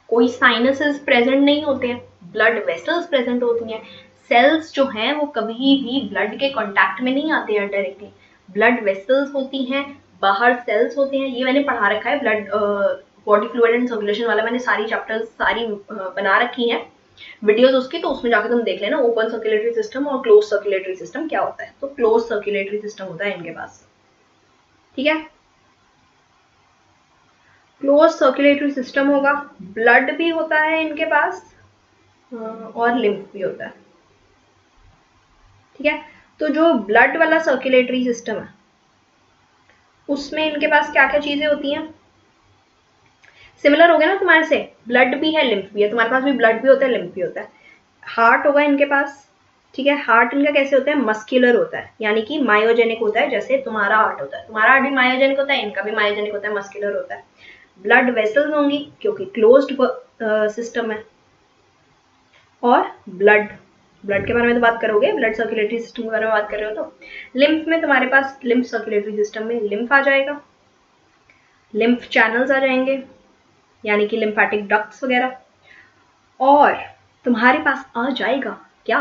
कोई साइनसेस प्रेजेंट नहीं होते हैं, ब्लड वेसल्स प्रेजेंट होती हैं। सेल्स जो हैं वो कभी भी ब्लड के कांटेक्ट में नहीं आते हैं डायरेक्टली, ब्लड वेसल्स होती हैं, बाहर सेल्स होते हैं। ये मैंने पढ़ा रखा है blood body fluid and circulation वाला, मैंने सारी चैप्टर्स सारी बना रखी हैं वीडियोस उसकी, तो उसमें जाकर तुम देख लेना ओपन सर्कुलेटरी सिस्टम और क्लोज सर्कुलेटरी सिस्टम क्या होता है। तो क्लोज सर्कुलेटरी सिस्टम होता है इनके पास। ठीक है, क्लोज सर्कुलेटरी सिस्टम होगा, ब्लड भी होता है इनके पास और लिम्फ भी होता है। ठीक है, तो जो ब्लड वाला सर्कुलेटरी सिस्टम है उसमें इनके पास क्या क्या चीजें होती हैं? सिमिलर हो गया ना तुम्हारे से, ब्लड भी है लिम्फ भी है, तुम्हारे पास भी ब्लड भी होता है लिम्फ भी होता है। हार्ट होगा इनके पास। ठीक है, हार्ट इनका कैसे होता है? मस्क्यूलर होता है, यानी कि मायोजेनिक होता है, जैसे तुम्हारा हार्ट होता है, तुम्हारा हार्ट भी मायोजेनिक होता है, इनका भी मायोजेनिक होता है, मस्क्यूलर होता है। ब्लड वेसल्स होंगी क्योंकि क्लोज्ड सिस्टम है। और ब्लड, ब्लड के बारे में तो बात करोगे, ब्लड सर्कुलेटरी सिस्टम के बारे में बात कर रहे हो तो लिम्फ में तुम्हारे पास लिम्फ सर्कुलेटरी सिस्टम में लिम्फ आ जाएगा, लिम्फ चैनल्स आ जाएंगे यानी कि लिम्फेटिक डक्ट्स वगैरह। और तुम्हारे पास आ जाएगा क्या?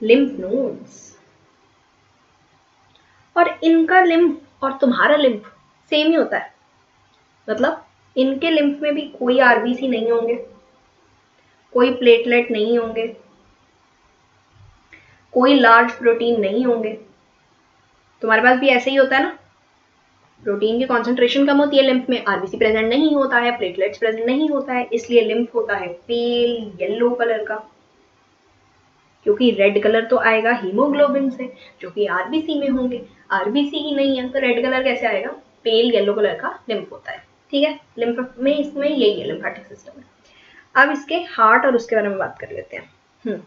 Lymph nodes. और इनका लिम्फ और तुम्हारा लिम्फ सेम ही होता है, मतलब इनके लिम्फ में भी कोई आरबीसी नहीं होंगे, कोई प्लेटलेट नहीं होंगे, कोई लार्ज प्रोटीन नहीं होंगे। तुम्हारे पास भी ऐसे ही होता है ना, प्रोटीन की कॉन्सेंट्रेशन कम होती है लिम्फ में, आरबीसी प्रेजेंट नहीं होता है, प्लेटलेट्स प्रेजेंट नहीं होता है, इसलिए लिम्फ होता है पेल येलो कलर का, क्योंकि रेड कलर तो आएगा हीमोग्लोबिन से जो कि आरबीसी में होंगे, आरबीसी ही नहीं है तो रेड कलर कैसे आएगा? पेल येलो कलर का लिम्फ होता है। ठीक है, लिम्फ में इसमें यही है लिम्फेटिक सिस्टम है। अब इसके हार्ट और उसके बारे में बात कर लेते हैं।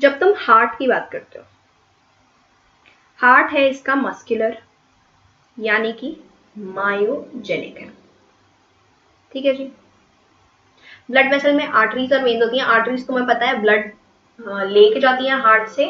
जब तुम हार्ट की बात करते हो, हार्ट है इसका मस्कुलर यानी कि मायोजेनिक है। ठीक है जी, ब्लड वेसल में आर्टरीज और वेन्स होती हैं। आर्टरीज तुम्हें पता है ब्लड लेके जाती हैं हार्ट से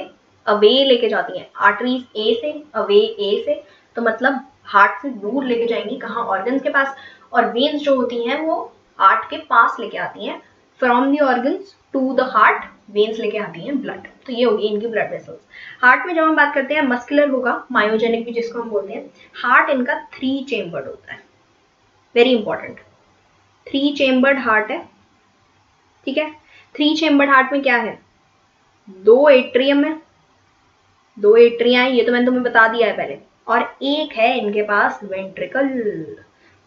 अवे लेके जाती हैं, आर्टरीज ए से अवे ए से, तो मतलब हार्ट से दूर लेके जाएंगी कहाँ? ऑर्गन्स के पास। और वेन्स जो होती हैं वो हार्ट के पास लेके आती हैं, from the organs to the heart veins लेके आती हैं ब्लड। तो ये होगी इनकी ब्लड वेसल्स। हार्ट में जब हम बात करते हैं मस्कुलर होगा, मायोजेनिक भी जिसको हम बोलते हैं। हार्ट इनका 3 चेम्बर्ड होता है, वेरी इंपॉर्टेंट, 3 चेम्बर्ड हार्ट है। ठीक है, 3 चेम्बर्ड हार्ट में क्या है? 2 एट्रियम है, 2 एट्रिया है, ये तो मैंने तुम्हें बता दिया है पहले, और एक है इनके पास वेंट्रिकल।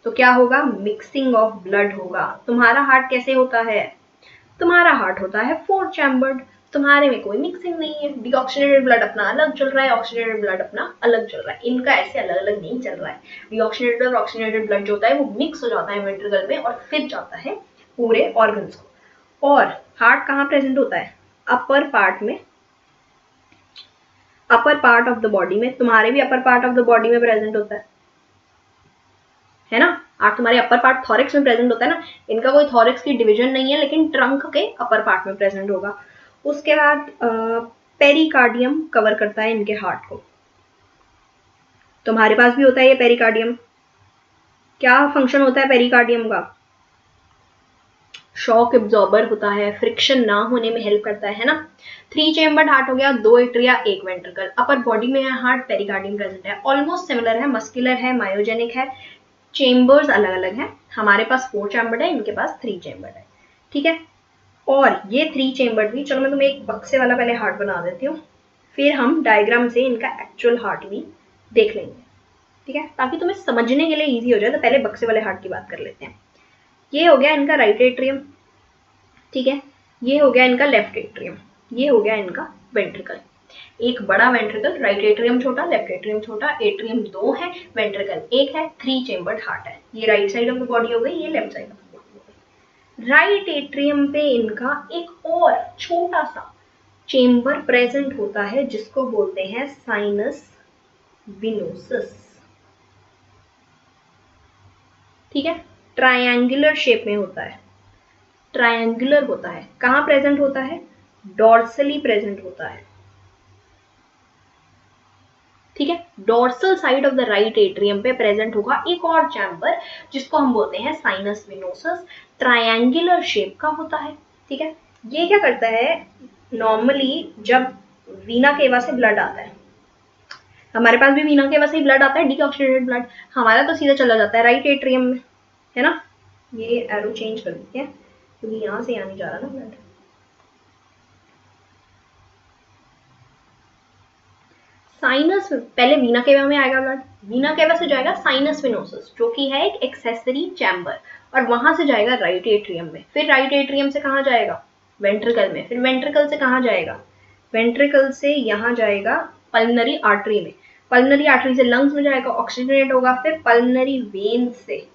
तो क्या होगा? मिक्सिंग ऑफ ब्लड होगा। तुम्हारा हार्ट कैसे होता है? तुम्हारा हार्ट होता है 4 चैम्बर्ड, तुम्हारे में कोई मिक्सिंग नहीं है, डीऑक्सीनेटेड ब्लड अपना अलग चल रहा है, ऑक्सीनेटेड ब्लड अपना अलग चल रहा है, इनका ऐसे अलग अलग नहीं चल रहा है। डीऑक्सीनेटेड और ऑक्सीनेटेड ब्लड जो होता है वो मिक्स हो जाता है वेंट्रिकल में और फिर जाता है पूरे ऑर्गन्स को। और हार्ट कहाँ प्रेजेंट होता है? अपर पार्ट में, upper part of the body में। तुम्हारे भी upper part of the body में प्रेजेंट होता है ना। हार्ट तुम्हारे अपर पार्ट थॉरिक्स में प्रेजेंट होता है ना, इनका कोई थॉरिक्स की डिवीजन नहीं है लेकिन ट्रंक के अपर पार्ट में प्रेजेंट होगा। उसके बाद पेरिकार्डियम कवर करता है इनके हार्ट को। तुम्हारे पास भी होता है ये पेरिकार्डियम। क्या फंक्शन होता है पेरिकार्डियम का? शॉक एब्जॉर्बर होता है, फ्रिक्शन ना होने में हेल्प करता है ना। 3 चेम्बर्ड हार्ट हो गया, 2 एट्रिया, 1 वेंट्रिकल। अपर बॉडी में है हार्ट, पेरिकार्डियम प्रेजेंट है, ऑलमोस्ट सिमिलर है, मस्कुलर है, मायोजेनिक है, चेम्बर्स अलग अलग हैं। हमारे पास 4 चैम्बर्ड है, इनके पास 3 चैम्बर्ड है। ठीक है, और ये 3 चैम्बर्ड भी, चलो मैं तुम्हें एक बक्से वाला पहले हार्ट बना देती हूँ, फिर हम डायग्राम से इनका एक्चुअल हार्ट भी देख लेंगे। ठीक है, ताकि तुम्हें समझने के लिए ईजी हो जाए, तो पहले बक्से वाले हार्ट की बात कर लेते हैं। ये हो गया इनका राइट एट्रियम। ठीक है, ये हो गया इनका लेफ्ट एट्रियम, ये हो गया इनका वेंट्रिकल। एक बड़ा वेंट्रिकल, राइट एट्रियम छोटा, लेफ्ट एट्रियम छोटा, एट्रियम 2 है, वेंट्रिकल 1 है, 3 चेम्बर्ड हार्ट है। ये right side of the body हो गई, ये left side of the body हो गई। राइट एट्रियम पे इनका एक और छोटा सा चेम्बर प्रेजेंट होता है जिसको बोलते हैं साइनस विनोसस। ठीक है, ट्रायंगुलर शेप में होता है, ट्रायंगुलर होता है। कहां प्रेजेंट होता है? डॉर्सली प्रेजेंट होता है। ठीक है, dorsal side of the right atrium पे प्रेजेंट होगा एक और चैम्बर जिसको हम बोलते हैं साइनस विनोसस, ट्रायंगुलर शेप का होता है। ठीक है, ये क्या करता है, नॉर्मली जब वीना केवा से ब्लड आता है, हमारे पास भी वीना केवा से ही ब्लड आता है, डीऑक्सीडेटेड ब्लड, हमारा तो सीधा चला जाता है राइट एट्रियम में, है ना। ये एरो चेंज कर देते हैं क्योंकि यहां से यहाँ नहीं जा रहा ना ब्लड। साइनस, पहले वीना केवा में आएगा ब्लड, वीना केवा से जाएगा साइनस विनोसस जो कि है एक एक्सेसरी चैम्बर, और वहां से जाएगा राइट एट्रियम में। फिर राइट एट्रियम से कहां जाएगा? वेंट्रिकल में। फिर वेंट्रिकल से कहां जाएगा? वेंट्रिकल से यहां जाएगा पल्मनरी आर्टरी में, पल्मनरी आर्टरी से लंग्स में जाएगा, ऑक्सीजनेट होगा, फिर पल्मनरी वेन्स से,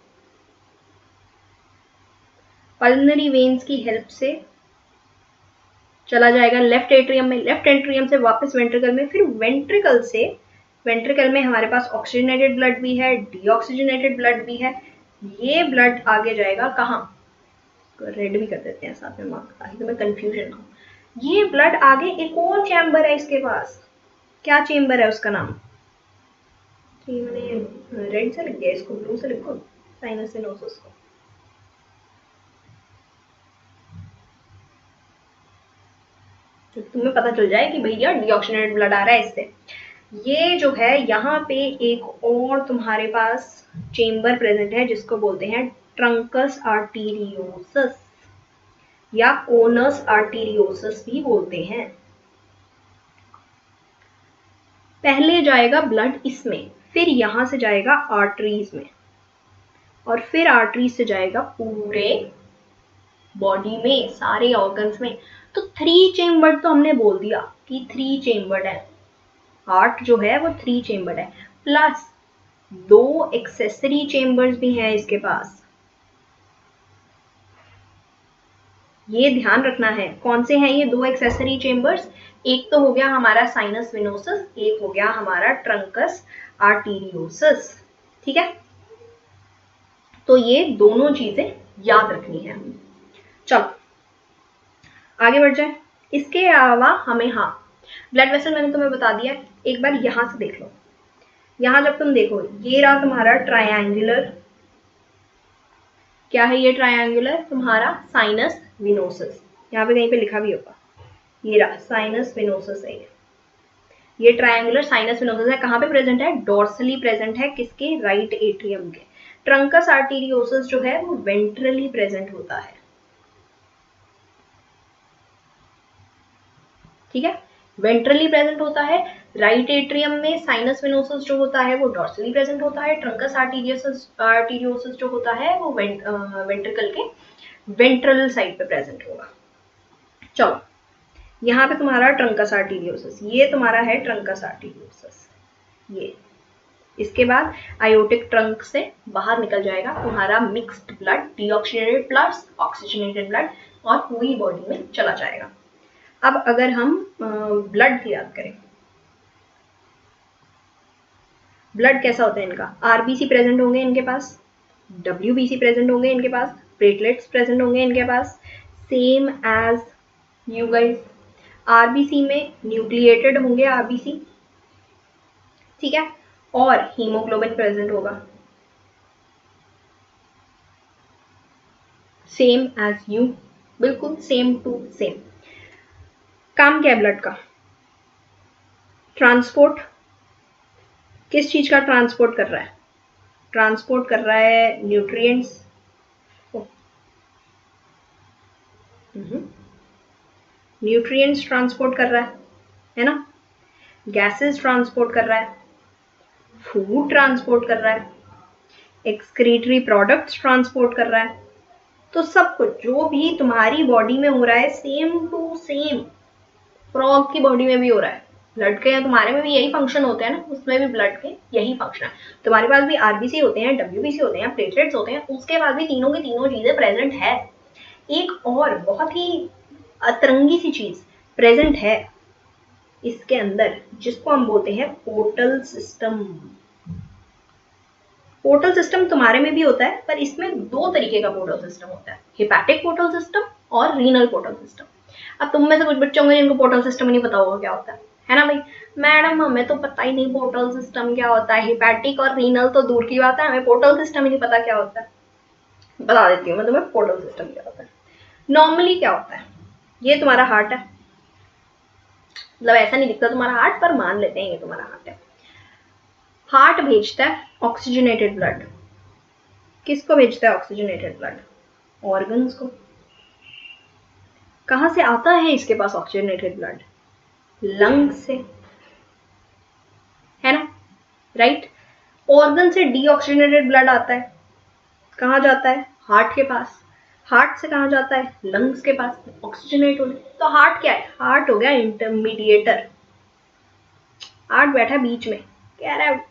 पल्मनरी वेन्स की हेल्प से चला जाएगा लेफ्ट एट्रियम में, लेफ्ट एट्रियम से वापस वेंट्रिकल में, फिर वेंट्रिकल से, वेंट्रिकल में हमारे पास ऑक्सीजनेटेड ब्लड भी है, डीऑक्सीजनेटेड ब्लड भी है। ये ब्लड आगे जाएगा कहाँ? रेड भी कर देते हैं साथ में मार्क, ताकि तुम्हें कंफ्यूजन हो। ये ब्लड आगे एक और चैम्बर है इसके पास, क्या चेम्बर है उसका नाम? मैंने रेड से लिख दिया, इसको ब्लू से लिखो, साइनस विनोसस को। तो तुम्हें पता चल जाए कि भैया डीऑक्सीजनेटेड ब्लड आ रहा है इससे। ये जो है यहाँ पे एक और तुम्हारे पास चेम्बर प्रेजेंट है जिसको बोलते हैं ट्रंकस आर्टीरियोसस या कोनस आर्टीरियोसस भी बोलते हैं। पहले जाएगा ब्लड इसमें, फिर यहां से जाएगा आर्टरीज में, और फिर आर्टरीज से जाएगा पूरे बॉडी में, सारे ऑर्गन्स में। तो 3 चेम्बर्ड तो हमने बोल दिया कि 3 चेम्बर्ड है, हार्ट जो है वो 3 चेम्बर्ड है, प्लस 2 एक्सेसरी चेम्बर्स भी हैं इसके पास। ये ध्यान रखना है, कौन से हैं ये 2 एक्सेसरी चेम्बर्स? एक तो हो गया हमारा साइनस विनोसस, एक हो गया हमारा ट्रंकस आर्टीरियोसस। ठीक है, तो ये दोनों चीजें याद रखनी है। चलो आगे बढ़ जाए। इसके अलावा हमें, हाँ, ब्लड वेसल मैंने तुम्हें बता दिया, एक बार यहां से देख लो। यहां जब तुम देखो, ये रहा तुम्हारा ट्रायंगुलर, क्या है ये ट्रायंगुलर? तुम्हारा साइनस विनोसस, यहाँ पे कहीं पे लिखा भी होगा, ये रहा साइनस विनोसस है। ये ट्रायंगुलर साइनस विनोसस है, कहाँ पे प्रेजेंट है? डोर्सली प्रेजेंट है, किसके? राइट एट्रियम के। ट्रंकस आर्टीरियोसस जो है वो वेंट्रली प्रेजेंट होता है। ठीक है, वेंट्रली प्रेजेंट होता है। राइट एट्रियम में साइनस विनोसस जो होता है वो डॉर्सली प्रेजेंट होता है। ट्रंकस आर्टीरियोसस जो होता है वो वेंट्रिकल के वेंट्रल साइड पे प्रेजेंट होगा। चलो यहाँ पे तुम्हारा ट्रंकस आर्टीरियोसस, ये तुम्हारा है ट्रंकस आर्टीरियोसस। ये इसके बाद आयोटिक ट्रंक से बाहर निकल जाएगा तुम्हारा mixed blood, deoxygenated plus oxygenated blood, और पूरी बॉडी में चला जाएगा। अब अगर हम ब्लड की याद करें, ब्लड कैसा होता है इनका? आरबीसी प्रेजेंट होंगे इनके पास, डब्ल्यूबीसी प्रेजेंट होंगे इनके पास, प्लेटलेट्स प्रेजेंट होंगे इनके पास, same as you guys. RBC में न्यूक्लिएटेड होंगे आरबीसी, ठीक है, और हीमोग्लोबिन प्रेजेंट होगा, सेम एज यू, बिल्कुल सेम टू सेम। काम क्या है ब्लड का? ट्रांसपोर्ट, किस चीज का ट्रांसपोर्ट कर रहा है? ट्रांसपोर्ट कर रहा है न्यूट्रिएंट्स, न्यूट्रिएंट्स ट्रांसपोर्ट कर रहा है ना, गैसेस ट्रांसपोर्ट कर रहा है, फूड ट्रांसपोर्ट कर रहा है, एक्सक्रीटरी प्रोडक्ट्स ट्रांसपोर्ट कर रहा है। तो सब कुछ जो भी तुम्हारी बॉडी में हो रहा है सेम टू सेम फ्रॉग की बॉडी में भी हो रहा है। ब्लड के तुम्हारे में भी यही फंक्शन होते हैं ना, उसमें भी ब्लड के यही फंक्शन है। तुम्हारे पास भी आरबीसी होते हैं, डब्ल्यूबीसी होते हैं, प्लेटलेट्स होते हैं, उसके बाद भी तीनों की तीनों चीजें प्रेजेंट है। एक और बहुत ही अतरंगी सी चीज प्रेजेंट है इसके अंदर, जिसको हम बोलते हैं पोर्टल सिस्टम। पोर्टल सिस्टम तुम्हारे में भी होता है, पर इसमें दो तरीके का पोर्टल सिस्टम होता है, हिपैटिक पोर्टल सिस्टम और रीनल पोर्टल सिस्टम। अब तुम में से कुछ बच्चे होंगे जिनको पोर्टल सिस्टम नहीं पता होगा क्या होता है ना भाई? मैडम हमें तो पता ही नहीं पोर्टल सिस्टम क्या होता है, हिपैटिक और रीनल तो दूर की बात है, हमें पोर्टल सिस्टम ही नहीं पता क्या होता है। बता देती हूँ मैं तुम्हें पोर्टल सिस्टम क्या होता है। नॉर्मली क्या होता है, ये तुम्हारा हार्ट है, मतलब ऐसा नहीं दिखता तुम्हारा हार्ट, पर मान लेते हैं ये तुम्हारा हार्ट है। हार्ट भेजता है ऑक्सीजनेटेड ब्लड। किसको भेजता है ऑक्सीजनेटेड ब्लड? ऑर्गन्स को। कहां से आता है इसके पास ऑक्सीजनेटेड ब्लड? लंग से, है ना? राइट। ऑर्गन से डीऑक्सीजनेटेड ब्लड आता है, कहां जाता है? हार्ट के पास। हार्ट से कहां जाता है? लंग्स के पास, ऑक्सीजनेट होने। तो हार्ट क्या है? हार्ट हो गया इंटरमीडिएटर। हार्ट बैठा बीच में, कह रहा है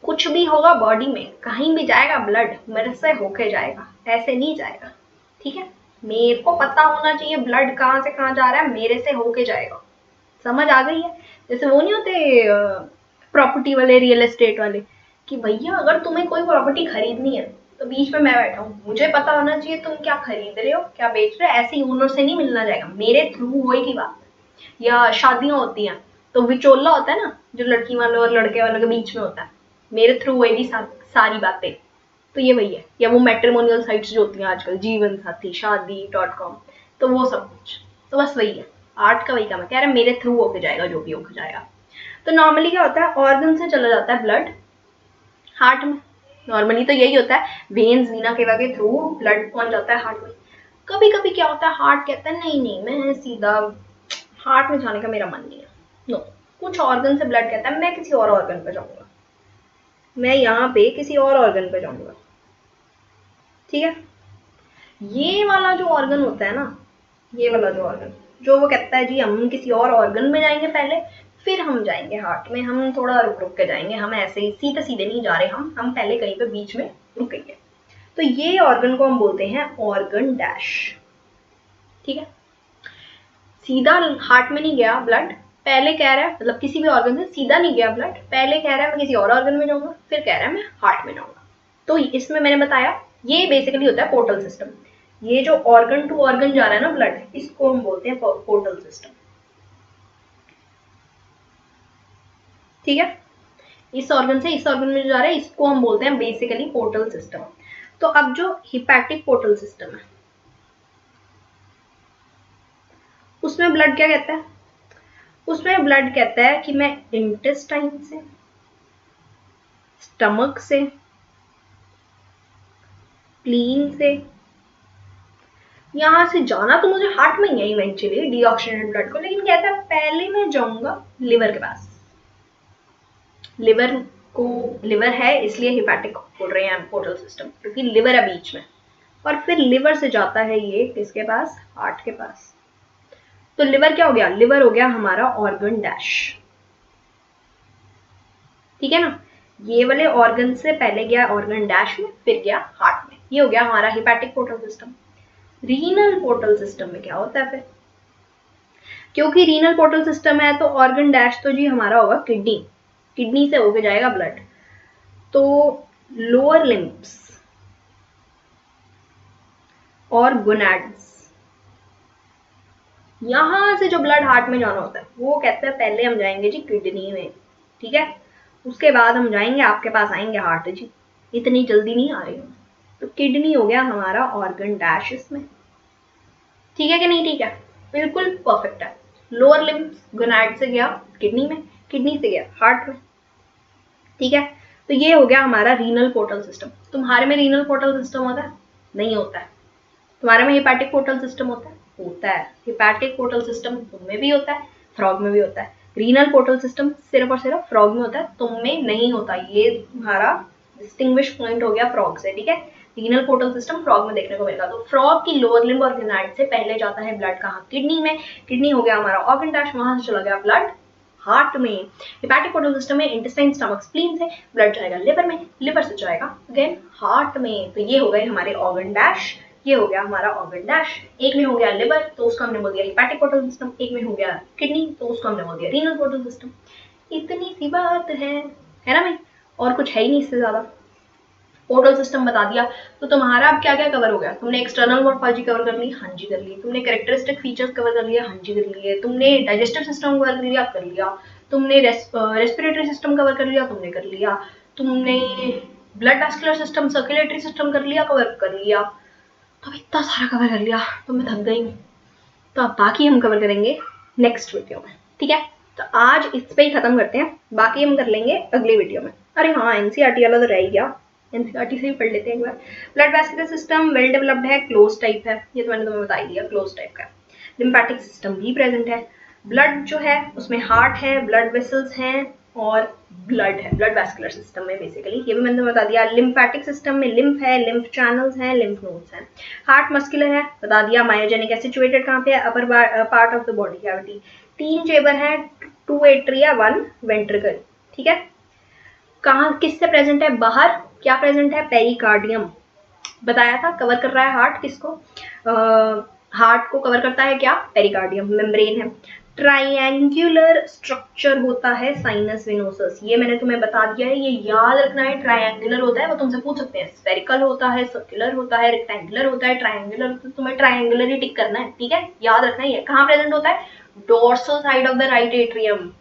कुछ भी होगा बॉडी में, कहीं भी जाएगा ब्लड मेरे से होके जाएगा, ऐसे नहीं जाएगा। ठीक है, मेरे को पता होना चाहिए ब्लड कहाँ से कहाँ जा रहा है, मेरे से होके जाएगा। समझ आ गई है? जैसे वो नहीं होते प्रॉपर्टी वाले, रियल एस्टेट वाले, कि भैया अगर तुम्हें कोई प्रॉपर्टी खरीदनी है तो बीच में मैं बैठा हूँ, मुझे पता होना चाहिए तुम क्या खरीद रहे हो, क्या बेच रहे हो, ऐसे ही ओनर से नहीं मिलना जाएगा, मेरे थ्रू होएगी बात। या शादियां होती हैं तो विचोला होता है ना, जो लड़की वालों और लड़के वालों के बीच में होता है, मेरे थ्रू होएगी सारी बातें। तो ये वही है। या वो मैट्रिमोनियल साइट्स जो होती हैं आजकल, जीवन साथी, शादी.com, तो वो सब कुछ तो बस वही है। आर्ट का वही काम है, कह रहा है मेरे थ्रू होके जाएगा जो भी होके जाएगा। तो नॉर्मली क्या होता है, ऑर्गन से चला जाता है ब्लड हार्ट में। नॉर्मली तो यही होता है, वेन्स वीना के थ्रू ब्लड पहुंच जाता है हार्ट में। कभी कभी क्या होता है, हार्ट कहता है नहीं नहीं मैं सीधा हार्ट में जाने का मेरा मन नहीं है, नो। कुछ ऑर्गन से ब्लड कहता है मैं किसी और ऑर्गन पे जाऊंगा, मैं यहाँ पे किसी और ऑर्गन पे जाऊंगा। ठीक है, ये वाला जो ऑर्गन होता है ना, ये वाला जो ऑर्गन, जो वो कहता है जी हम किसी और ऑर्गन में जाएंगे पहले, फिर हम जाएंगे हार्ट में, हम थोड़ा रुक रुक के जाएंगे, हम ऐसे ही सीधे सीधे नहीं जा रहे, हम पहले कहीं पे बीच में रुकेंगे। तो ये ऑर्गन को हम बोलते हैं ऑर्गन डैश। ठीक है, सीधा हार्ट में नहीं गया ब्लड, पहले कह रहा है, मतलब किसी भी ऑर्गन से सीधा नहीं गया ब्लड, पहले कह रहा है मैं किसी और ऑर्गन में जाऊंगा, फिर कह रहा है मैं हार्ट में जाऊंगा। तो इसमें मैंने बताया ये बेसिकली होता है पोर्टल सिस्टम। ये जो ऑर्गन टू ऑर्गन जा रहा है ना ब्लड, इसको हम बोलते हैं पोर्टल सिस्टम। ठीक है, इस ऑर्गन से इस ऑर्गन में जो जा रहा है इसको हम बोलते हैं बेसिकली पोर्टल सिस्टम। तो अब जो हिपैटिक पोर्टल सिस्टम है, उसमें ब्लड क्या कहता है? उसमें ब्लड कहता है कि मैं इंटेस्टाइन से, स्टमक से, प्लीन से, यहां से जाना तो मुझे हार्ट में ही है इवेंचुअली डीऑक्सीजनेटेड ब्लड को, लेकिन कहता है पहले मैं जाऊंगा लिवर के पास। लिवर को, लिवर है इसलिए हिपैटिक बोल रहे हैं पोर्टल सिस्टम, क्योंकि लिवर है बीच में। और फिर लिवर से जाता है ये किसके पास? हार्ट के पास। तो लिवर क्या हो गया? लिवर हो गया हमारा ऑर्गन डैश। ठीक है ना, ये वाले ऑर्गन से पहले गया ऑर्गन डैश में, फिर गया हार्ट में। ये हो गया हमारा hepatic portal system. Renal portal system में क्या होता है फिर? क्योंकि रीनल पोर्टल सिस्टम है तो ऑर्गन डैश तो जी हमारा होगा किडनी, किडनी से होके जाएगा ब्लड। तो लोअर लिम्ब्स और गोनाड्स, यहां से जो ब्लड हार्ट में जाना होता है वो कहते हैं पहले हम जाएंगे जी किडनी में। ठीक है, उसके बाद हम जाएंगे आपके पास आएंगे हार्ट जी, इतनी जल्दी नहीं आ रही हूँ। तो किडनी हो गया हमारा ऑर्गन डैश इसमें। ठीक है कि नहीं? ठीक है, बिल्कुल परफेक्ट है। लोअर लिम्स गोनाड से गया किडनी में, किडनी से गया हार्ट में। ठीक है, तो ये हो गया हमारा रीनल पोर्टल सिस्टम। तुम्हारे में रीनल पोर्टल सिस्टम होता है? नहीं होता है। तुम्हारे में हिपैटिक पोर्टल सिस्टम होता है? होता है। हिपैटिक पोर्टल सिस्टम तुम में भी होता है, फ्रॉग में भी होता है। रीनल पोर्टल सिस्टम सिर्फ और सिर्फ फ्रॉग में होता है, तुम में नहीं होता। ये तुम्हारा डिस्टिंग्विश पॉइंट हो गया फ्रॉग से। ठीक है, रीनल पोर्टल सिस्टम फ्रॉग में देखने को मिलेगा। तो फ्रॉग की लोअर लिम्ब और गोनाड से पहले जाता है ब्लड कहाँ? किडनी में। किडनी हो गया हमारा ऑर्गन डैश, वहां से चला गया ब्लड हार्ट में। हेपेटिक पोर्टल सिस्टम में इंटेस्टाइन, स्टमक, स्प्लीन से ब्लड जाएगा लिवर में, लिवर से जाएगा अगेन हार्ट में। तो ये हो गए हमारे ऑर्गन डैश, ये हो गया हमारा ऑर्गन डैश। एक में हो गया लिवर तो उसको हमने बोल दिया हेपेटिक पोर्टल सिस्टम, एक में हो गया किडनी तो उसको हमने बोल दिया रीनल पोर्टल सिस्टम। इतनी सी बात है ना भाई, और कुछ है ही नहीं इससे ज्यादा। पोर्टल सिस्टम बता दिया तो तुम्हारा अब क्या क्या कवर हो गया। तुमने एक्सटर्नल मॉर्फोलॉजी कवर कर ली, हाँ जी कर ली। तुमने कैरेक्टरिस्टिक फीचर्स कवर कर लिया, हाँ जी कर लिए। तुमने डाइजेस्टिव सिस्टम कवर कर लिया, कर लिया। तुमने रेस्पिरेटरी सिस्टम कवर कर लिया, तुमने कर लिया। तुमने blood vascular system, circulatory system कर लिया, कवर कर लिया। तो इतना सारा कवर कर लिया तो मैं थक गई। तो अब बाकी हम कवर करेंगे नेक्स्ट वीडियो में, ठीक है। तो आज इस पे ही खत्म करते हैं, बाकी हम कर लेंगे अगले वीडियो में। अरे हाँ, एनसीईआरटी वाला तो रह ही गया, एनसीईआरटी से ही पढ़ लेते हैं एक बार। Blood vascular system well developed है, क्लोज टाइप है, ये तो मैंने तुम्हें बता ही दिया, क्लोज टाइप का। लिम्फेटिक सिस्टम भी प्रेजेंट है। ब्लड जो है उसमें हार्ट है, ब्लड वेसल्स हैं और ब्लड है ब्लड वैस्कुलर सिस्टम में बेसिकली, ये भी मैंने तुम्हें बता दिया। लिम्फेटिक सिस्टम में लिम्फ है, लिम्फ चैनल्स हैं, लिम्फ नोड्स हैं। हार्ट मस्कुलर है, बता दिया। मायोजेनिक है, सिचुएटेड कहाँ पे है, upper part of the body cavity. 3 chamber है, 2 एट्रिया 1 वेंट्रिकल, ठीक है। कहाँ किससे प्रेजेंट है, बाहर क्या प्रेजेंट है, पेरिकार्डियम बताया था। कवर कर रहा है हार्ट किसको, हार्ट को कवर करता है क्या, पेरिकार्डियम, मेम्ब्रेन है। ट्राइएंगुलर स्ट्रक्चर होता है साइनस वेनोसस, ये मैंने तुम्हें बता दिया है, ये याद रखना है। ट्राइएंगुलर होता है, वो तुमसे पूछ सकते हैं स्फेरिकल होता है, सर्कुलर होता है, रेक्टेंगुलर होता है, ट्राइएंगुलर, तो तुम्हें ट्राइएंगुलर ही टिक करना है, ठीक है, याद रखना है। कहाँ प्रेजेंट होता है, dorsal side of the right atrium,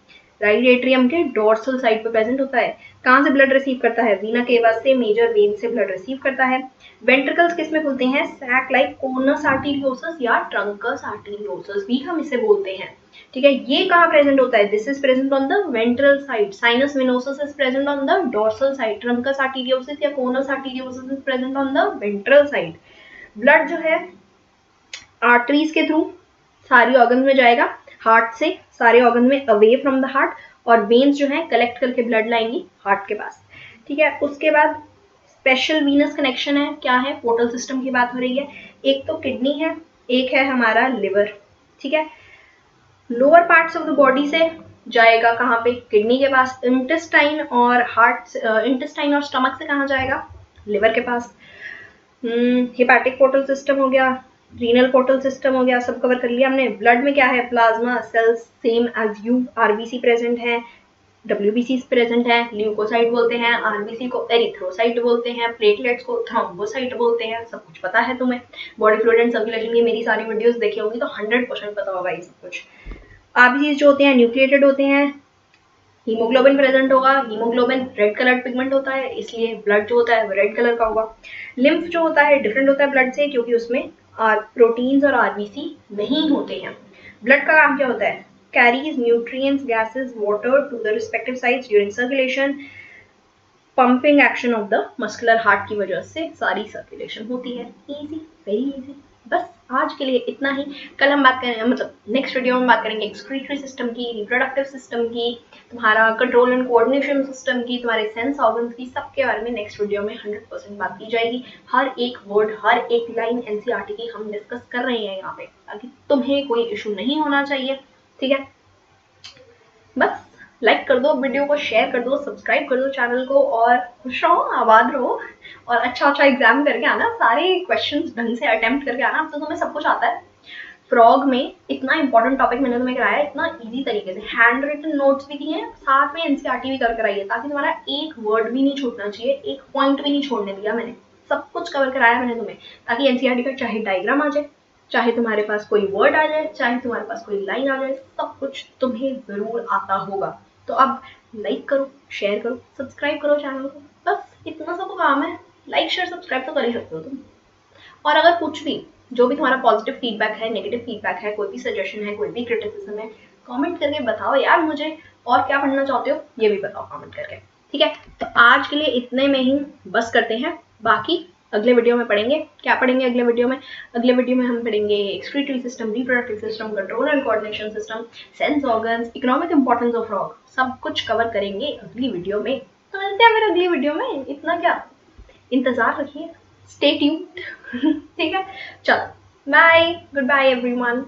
right atrium के डोर्सल साइड पे प्रेजेंट होता है। कहाँ से ब्लड रिसीव करता है, वीना केवा से, मेजर वेन से ब्लड रिसीव करता है। वेंट्रिकल्स किस में खुलते हैं, सैक लाइक कोनस आर्टेरियोसस या ट्रंकस आर्टेरियोसस भी हम इसे बोलते हैं, ठीक है। ये कहाँ प्रेजेंट होता है, this is present on the ventral side. Sinus venosus is present on the dorsal side. Truncus arteriosus या conus arteriosus is present on the ventral side. Blood जो है आर्टरीज के थ्रू सारी ऑर्गन में जाएगा, हार्ट से सारे ऑर्गन में अवे फ्रॉम द हार्ट, और वेन्स जो है कलेक्ट करके ब्लड लाएंगी हार्ट के पास, ठीक है। उसके बाद स्पेशल वीनस कनेक्शन है, क्या है, पोर्टल सिस्टम की बात हो रही है। एक तो किडनी है, एक है हमारा लिवर, ठीक है। Lower parts of the body से जाएगा कहाँ पे, किडनी के पास। इंटेस्टाइन और हार्ट, इंटेस्टाइन और स्टमक से कहाँ जाएगा, लिवर के पास। हेपेटिक पोर्टल सिस्टम हो गया, रीनल पोर्टल सिस्टम हो गया, सब कवर कर लिया हमने। ब्लड में क्या है, plasma cells same as you, RBC present है, डब्ल्यूबीसी प्रेजेंट है, ल्यूकोसाइट बोलते हैं, आरबीसी को एरिथ्रोसाइट बोलते हैं, प्लेटलेट्स को थ्रोम्बोसाइट बोलते हैं। सब कुछ पता है तुम्हें, बॉडी फ्लूइड एंड सर्कुलेशन की मेरी सारी वीडियोस देखी होंगी तो 100% पता होगा ये सब कुछ। आरबीसी जो होते हैं न्यूक्लिएटेड होते हैं, हीमोग्लोबिन प्रेजेंट होगा, हीमोग्लोबिन रेड कलर पिगमेंट होता है, इसलिए ब्लड जो होता है वो रेड कलर का होगा। लिम्फ जो होता है डिफरेंट होता है ब्लड से, क्योंकि उसमें प्रोटीन्स और आरबीसी नहीं होते हैं। ब्लड का काम क्या होता है, carries nutrients, gases, water to the respective sites during circulation. Pumping action of the muscular heart की वजह से सारी सर्कुलेशन होती है। Easy, very easy. बस आज के लिए इतना ही। कल हम बात करें, मतलब नेक्स्ट वीडियो में बात करेंगे एक्सक्रीटरी सिस्टम की, रिप्रोडक्टिव सिस्टम की, तुम्हारा कंट्रोल एंड कोऑर्डिनेशन सिस्टम की, तुम्हारे सेंस ऑर्गन्स की, सबके बारे में नेक्स्ट वीडियो में 100% बात की जाएगी। हर एक वर्ड, हर एक लाइन एनसीईआरटी की हम डिस्कस कर रहे हैं यहाँ पे, ताकि तुम्हें कोई इशू नहीं होना चाहिए, ठीक है। बस लाइक कर दो वीडियो को, शेयर कर दो, सब्सक्राइब कर दो चैनल को, और खुश रहो, आबाद रहो, और अच्छा एग्जाम करके आना, सारे क्वेश्चंस ढंग से अटेम्प्ट करके आना। अब तो तुम्हें सब कुछ आता है। फ्रॉग में इतना इंपॉर्टेंट टॉपिक मैंने तुम्हें कराया, इतना इजी तरीके से, हैंड रिटन नोट्स भी दिए हैं, साथ में एनसीईआरटी भी कर कराई है, ताकि तुम्हारा एक वर्ड भी नहीं छूटना चाहिए, एक पॉइंट भी नहीं छोड़ने दिया मैंने। सब कुछ कवर कराया मैंने तुम्हें, ताकि एनसीईआरटी का चाहे डायग्राम आ जाए, चाहे तुम्हारे पास कोई वर्ड आ जाए, चाहे तुम्हारे पास कोई लाइन आ जाए, सब कुछ तुम्हें जरूर आता होगा। तो अब लाइक करो, शेयर करो, सब्सक्राइब करो चैनल को, बस इतना सा तो काम है। लाइक शेयर सब्सक्राइब तो कर ही सकते हो तुम। और अगर कुछ भी, जो भी तुम्हारा पॉजिटिव फीडबैक है, नेगेटिव फीडबैक है, कोई भी सजेशन है, कोई भी क्रिटिसिज्म है, कमेंट करके बताओ यार मुझे, और क्या पढ़ना चाहते हो ये भी बताओ कमेंट करके, ठीक है। तो आज के लिए इतने में ही बस करते हैं, बाकी अगले वीडियो में पढ़ेंगे। क्या पढ़ेंगे अगले वीडियो में, अगले वीडियो में हम पढ़ेंगे excretory system, reproductive system, control and coordination system, sense organs, economic importance of frog, सब कुछ कवर करेंगे अगली वीडियो में। तो मिलते हैं फिर अगली वीडियो में, इतना क्या, इंतजार रखिए, स्टे ट्यून्ड। ठीक है, चलो बाय, गुड बाय एवरीवन।